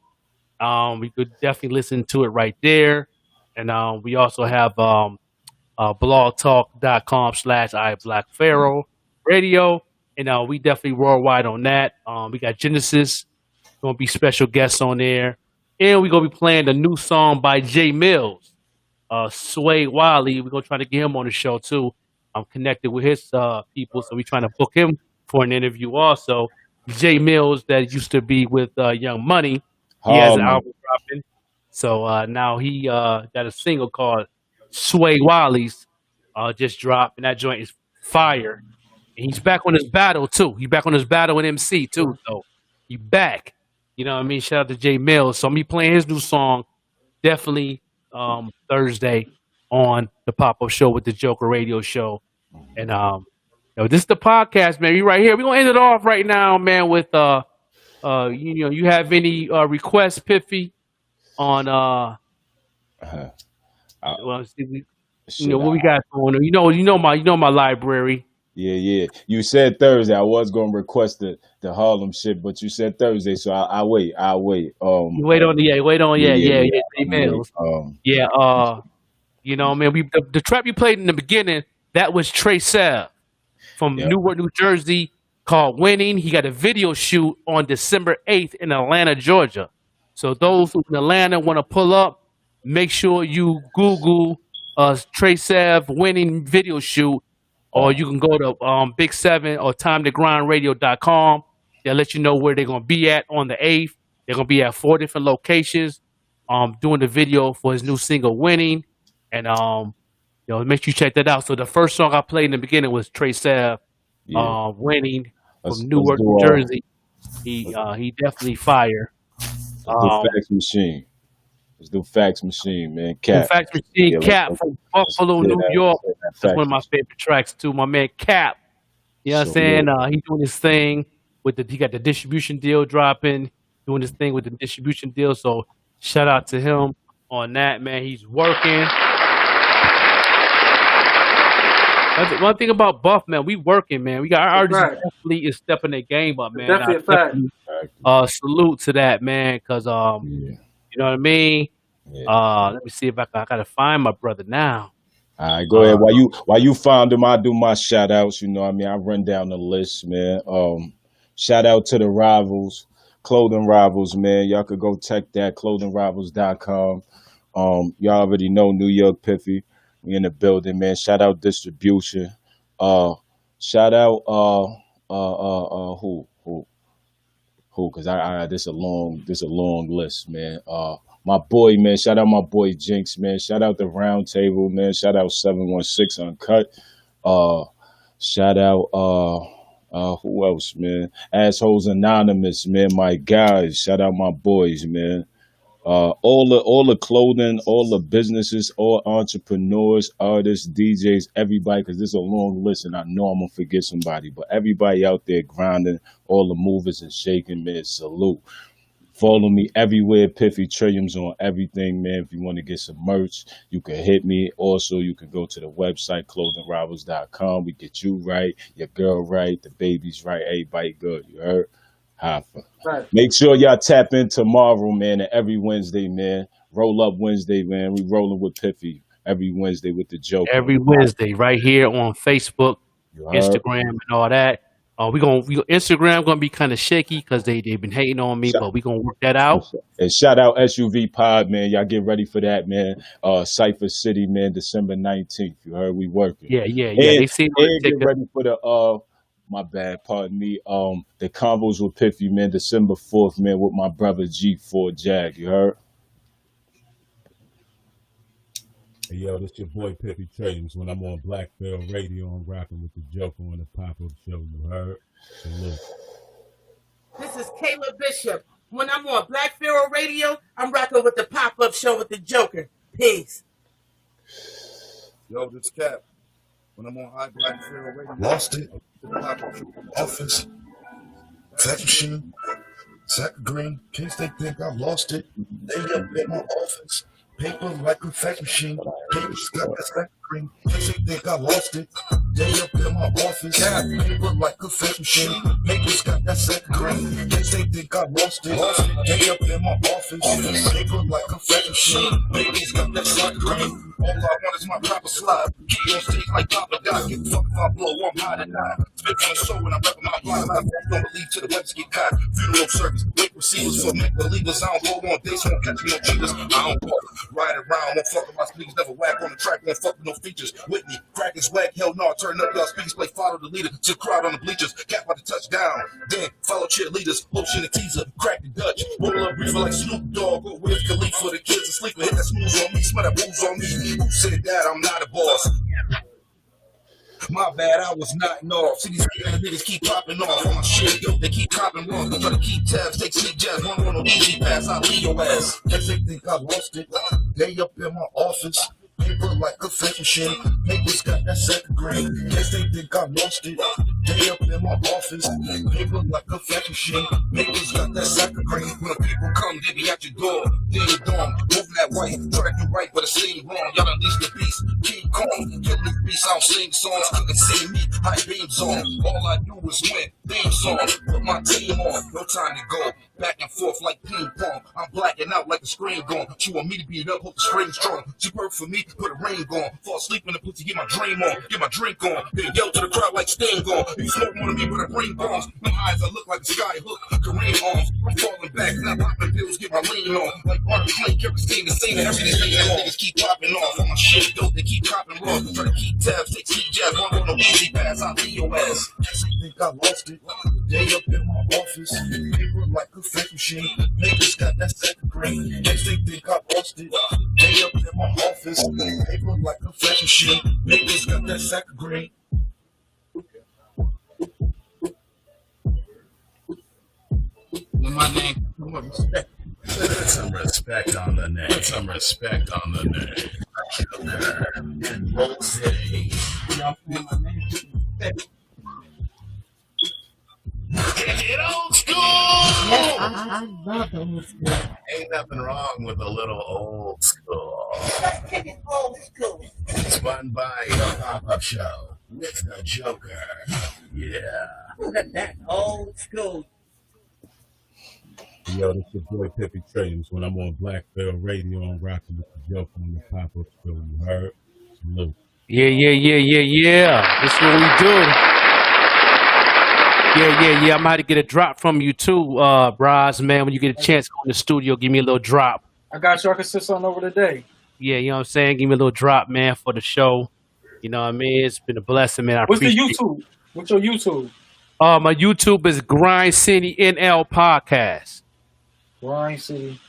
We could definitely listen to it right there, and we also have blogtalk.com/iblackpharaoh Radio, and we definitely worldwide on that. We got Genesis gonna be special guests on there, and we're gonna be playing a new song by Jay Mills. Sway Wiley, we're gonna try to get him on the show too. I'm connected with his people, so we're trying to book him for an interview also. Jay Mills that used to be with Young Money. He has an Harlem. album dropping. So now he got a single called Sway Wally's just dropped, and that joint is fire. And he's back on his battle too. He's back on his battle with MC too. So he back. You know what I mean? Shout out to Jay Mills. So me playing his new song definitely Thursday on the pop up show with the Joker Radio Show. And this is the podcast, man. We right here. We're gonna end it off right now, man, with you have any requests, Piffy, on Uh, well, see, we, shit, what we got going on. You know my library. yeah. You said Thursday. I was gonna request the Harlem shit, but you said Thursday, so I wait. I'll wait. You wait on Jay I'll Mills. wait. Yeah, man, the trap you played in the beginning, that was Trey Sav from Yeah. Newark, New Jersey, called Winning. He got a video shoot on December 8th in Atlanta, Georgia. So those who in Atlanta want to pull up, make sure you Google Trey Sav Winning video shoot, or you can go to Big Seven or TimeToGrindRadio.com. They'll let you know where they're gonna be at on the 8th. They're gonna be at 4 different locations, doing the video for his new single Winning. And make sure you check that out. So the first song I played in the beginning was Trey Sav, Yeah. Winning Let's from Newark, do New Jersey. He definitely fire. fax machine. Let's do fax machine, man. In Cap. fact, Machine Yeah, Cap let's- from Buffalo, let's New hit that- York. hit that That's fax one of my machine. favorite tracks too. My man Cap. You know what I'm saying? So, He's doing his thing he got the distribution deal dropping, doing his thing with the distribution deal. So shout out to him on that, man. He's working. That's one thing about Buff, man. We working, man. We got our artists Right. definitely is stepping their game up, man. Definitely I a fact. definitely, fact. salute to that, man. Cause Yeah. you know what I mean. Yeah. Let me see if I gotta find my brother now. All right, go ahead. While you find them, I do my shout outs. You know what I mean? I run down the list, man. Shout out to the Rivals, Clothing Rivals, man. Y'all could go check that, clothingrivals.com. Y'all already know New York Piffy. We in the building, man. Shout out distribution. Shout out who? Cause I this a long list, man. My boy, man. Shout out my boy Jinx, man. Shout out the Round Table, man. Shout out 716 Uncut. Shout out who else, man? Assholes Anonymous, man. My guys. Shout out my boys, man. All the clothing, all the businesses, all entrepreneurs, artists, DJs, everybody, because this is a long list and I know I'm gonna forget somebody, but everybody out there grinding, all the movers and shaking, man, salute. Follow me everywhere, Piffy Trilliums on everything, man. If you want to get some merch, you can hit me. Also, you can go to the website, clothingrivals.com. We get you right, your girl right, the baby's right, everybody good. You heard? Hoffa. Right. Make sure y'all tap in tomorrow, man, and every Wednesday, man. Roll up Wednesday, man. We rolling with Piffy every Wednesday with the joke. Every Wednesday, right here on Facebook, You heard? Instagram, and all that. Instagram gonna be kind of shaky because they've been hating on me, but we gonna work that out. And shout out SUV Pod, man. Y'all get ready for that, man. Cypher City, man, December 19th. You heard we working. Yeah. And, They see and get ready for the my bad, pardon me. The combos with Piffy, man, December 4th, man, with my brother G4 Jag. You heard? Hey, yo, this your boy Piffy Tradings. When I'm on Black Bell Radio, I'm rocking with the Joker on the pop-up show. You heard? Salute. This is Kayla Bishop. When I'm on Black Pharaoh Radio, I'm rocking with the pop-up show with the Joker. Peace. Yo, this Cap. When I'm on High Black Pharaoh Radio, lost it. Office, fax machine, sack of green. In case they think I lost it, they up in my office. Paper like a fax machine. Papers got that sack of green. In case they think I lost it, they up in my office. Paper like a fax machine. Papers got that sack of green. In case they think I lost it, they up in my office. Paper like a fax machine. Papers got that sack of green. All I want is my proper slide. Key on stage like Papa Doc. Give a fuck if I blow, I'm hot and high. Spit on the show when I'm rapping my block. a lot of folks don't believe till the weapons get caught. Funeral service, wake receivers for make believers. I don't go on dates, won't catch no cheaters. I don't walk, ride around, won't fuck with my speakers, never whack on the track, won't fuck with no features. Whitney, crack is whack, hell no, turn up y'all speakers, play follow the leader, to crowd on the bleachers, cap by the touchdown. Then follow cheerleaders, ocean and teaser, crack the Dutch, roll up reefer like Snoop Dogg, go with Khalifa, the kids asleep, hit that snooze on me, smell that booze on me. Who said that? I'm not a boss. My bad, I was nodding off. See these niggas keep popping off on my shit, yo. They keep copping wrong. Try to keep tabs, take sneak jabs. One on a easy pass, I'll leave your ass. Guess they think I lost it. They up in my office. Paper like a fake machine. Papers got that second grade. Guess they think I lost it. They up in my office. Paper like a fake machine. Papers got that second grade. When people come, they be at your door. Ding dong, moving that way. Try to do right, but it seemed wrong. Y'all unleash the beast. King Kong, kill these beasts. I don't sing songs. Couldn't see me. High beams on. All I do is win. Theme song. Put my team on. No time to go. Back and forth like ping pong. I'm blacking out like the screen gone. She want me to beat it up, hope the screen's strong. She perfect for me, put a ring on. Fall asleep in the pussy, get my dream on. Get my drink on. Then yell to the crowd like Sting on. You smoke one of me, but I bring bombs. No eyes, I look like a sky hook. Kareem arms. I'm falling back, not popping pills, get my lean on. Like Martin Clay, kerosene, the same everything. Niggas keep popping off on my shit, dope. They keep copping raw. Try to keep tabs, take sneak jabs. One on a easy pass, I'll leave your ass. Guess they think I lost it. They up in my office. Paper like a fake machine. Papers got that second grade. Guess they think I lost it. They up in my office. Paper like a fake machine. Papers got that second grade. My name, what respect? Put some respect on the name. Put some respect on the name. Joker and Brasi. Y'all feel my name? Respect. Get old school! Yes, I love the old school. Ain't nothing wrong with a little old school. Let's kick it old school. Spun by the pop-up show with the Joker. Yeah. Look at that old school. Yo, this your boy Peppy Tradings. When I'm on Black Bell Radio, I'm rocking with the Joker on the pop-up show. You heard? Salute. Yeah. This is what we do. Yeah. I'm about to get a drop from you too, Braz, man. When you get a chance, go in the studio, give me a little drop. I got you. I can sit something over today. Yeah, you know what I'm saying? Give me a little drop, man, for the show. You know what I mean? It's been a blessing, man. What's the YouTube? What's your YouTube? My YouTube is Grind City NL Podcast. Grind City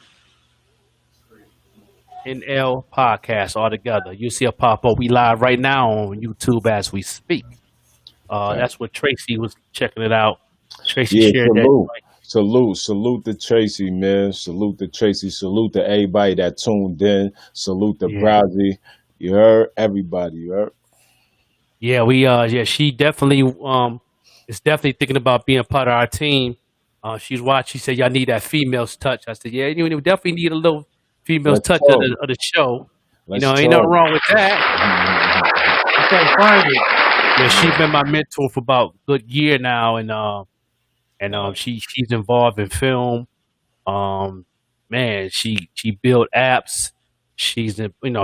NL Podcast all together. You see a pop up. We live right now on YouTube as we speak. That's what Tracy was checking it out. Tracy shared salute. that. Salute to Tracy, man. Salute to Tracy. Salute to everybody that tuned in. Salute to Brasi. You heard? Everybody, you heard? Yeah, she definitely is definitely thinking about being part of our team. She's watched. She said, "Y'all need that female's touch." I said, "Yeah, you definitely need a little female's touch of the show. Ain't nothing wrong with that." I can't find it. Yeah, she's been my mentor for about a good year now, and she's involved in film. Man, she built apps. She's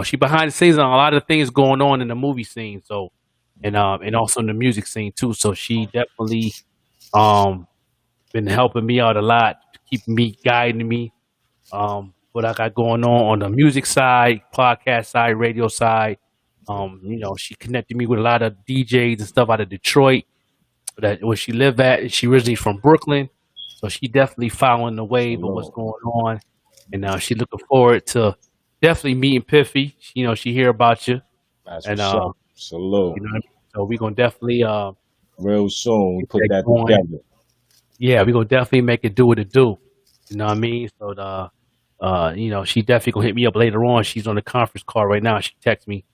she behind the scenes on a lot of things going on in the movie scene. So, and also in the music scene too. So she definitely been helping me out a lot, keeping me, guiding me. What I got going on the music side, podcast side, radio side. She connected me with a lot of DJs and stuff out of Detroit, where she lived at. And she originally from Brooklyn, so she definitely following the wave of what's going on. And she looking forward to definitely meeting Piffy. She hear about you. That's and salute. So we're gonna definitely real soon we put that together. Yeah, we're gonna definitely make it do what it do. You know what I mean? So she definitely gonna hit me up later on. She's on the conference call right now. She texted me,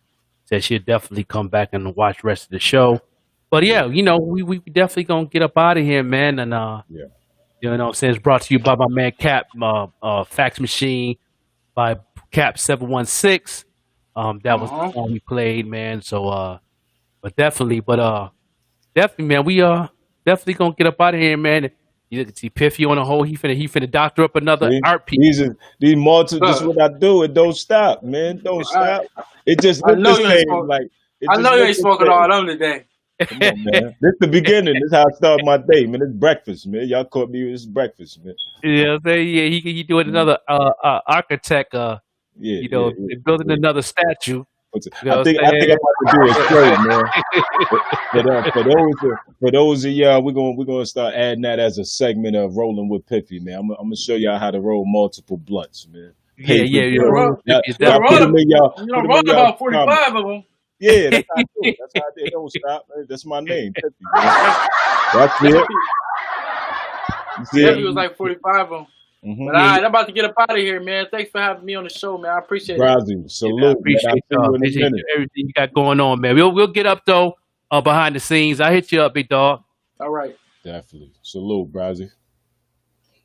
said she'll definitely come back and watch the rest of the show. But yeah, we definitely gonna get up out of here, man. And you know what I'm saying? It's brought to you by my man Cap, Fax Machine by Cap 716. That was the song we played, man. So but definitely, man, we definitely gonna get up out of here, man. You can see Piffy on the hole. He finna doctor up another art piece. These multi. This is what I do. It don't stop, man. Don't stop. It just I know you ain't smoking all of them today. Come on, man. This the beginning. This how I start my day, man. It's breakfast, man. Y'all caught me. It's breakfast, man. You know what I'm saying? Yeah, he doing Mhm. another architect. Yeah, You yeah, know, yeah, building yeah. another statue. You I know what think I'm I'm saying? about to do a show, man. For those of y'all, we're gonna start adding that as a segment of rolling with Piffy, man. I'm gonna show y'all how to roll multiple blunts, man. Yeah, Pay per yeah, You yeah. don't joint. run. Roll with Y'all, Pippy is You don't y'all definitely put them run. in y'all You put don't them in run y'all about comments. 45 of them. Yeah, that's how I do it. That's how I do it. It don't stop. Man. That's my name, Piffy, man. That's it. Definitely, You see it? definitely was like 45 of them. But Mm-hmm. yeah, I'm about to get up out of here, man. Thanks for having me on the show, man. I appreciate it. Brasi, yeah, man. I salute, man. I'll appreciate see y'all. you in a Appreciate minute. everything you got going on, man. We'll get up though, behind the scenes. I hit you up, big dog. All right. Definitely. Salute, Brasi.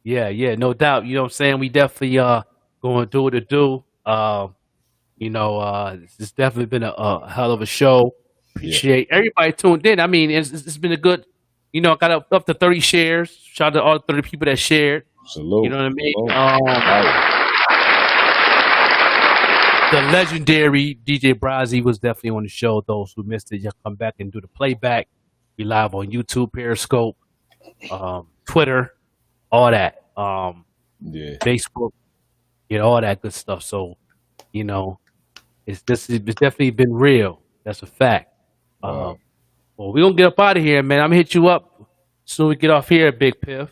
Yeah, yeah, no doubt. You know what I'm saying? We definitely going to do what to do. It's definitely been a hell of a show. Yeah. Appreciate everybody tuned in. I mean, it's been a good, got up to 30 shares. Shout out to all the 30 people that shared. You Salute. know what I mean? Salute. Fire. The legendary DJ Brasi was definitely on the show. Those who missed it, just come back and do the playback. We live on YouTube, Periscope, Twitter, all that. Yeah. Facebook, all that good stuff. So, you know, it's definitely been real. That's a fact. Wow. Well, we're gonna get up out of here, man. I'm gonna hit you up as soon as we get off here, Big Piff.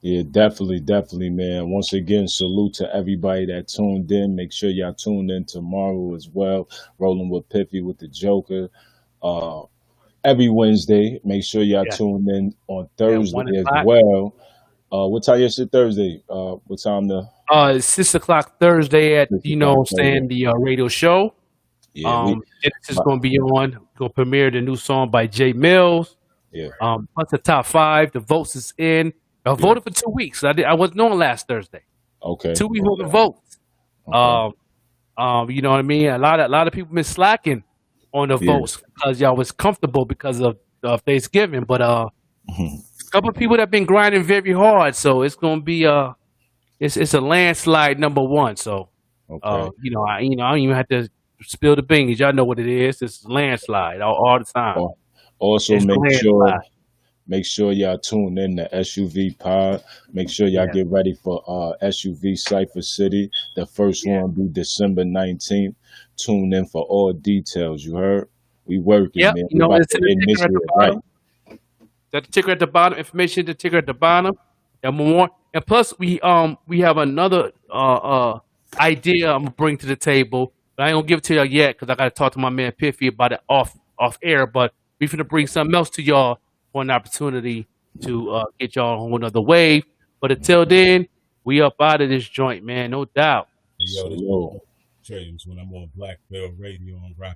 Yeah, definitely, man. Once again, salute to everybody that tuned in. Make sure y'all tuned in tomorrow as well. Rolling with Piffy with the Joker. Every Wednesday. Make sure y'all Yeah. tune in on At Thursday 1 as o'clock. well. What time is it Thursday? What time the It's 6 o'clock Thursday at 6 o'clock Thursday? the radio show. Yeah, we Dennis is gonna be on. Gonna premiere the new song by Jay Mills. yeah, Plus the top 5. The votes is in. I yeah. voted for 2 weeks. I wasn't on last Thursday. Okay. 2 weeks worth of votes. Okay. You know what I mean? A lot of people been slacking on the Yeah. votes because y'all was comfortable because of Thanksgiving. But a couple of people that been grinding very hard, so it's gonna be it's a landslide #1. So Okay. I don't even have to spill the beans. Y'all know what it is. It's a landslide all the time. Also, It's a landslide. make sure y'all tune in to SUV Pod. Make sure y'all Yeah. get ready for SUV Cypher City. The first Yeah. one be December 19th. Tune in for all details. You heard? We working, Yep. man. We about It's to in the end this ticker at year the right. bottom. That the ticker at the bottom. Information, the ticker at the bottom. And more. And plus, we have another idea I'm gonna bring to the table. But I ain't gonna give it to y'all yet because I gotta talk to my man Piffy about it off air. But we finna bring something else to y'all for an opportunity to get y'all on another wave. But until then, we up out of this joint, man. No doubt. Hey, yo, this Yo. James when I'm on Black Bell Radio. I'm rocking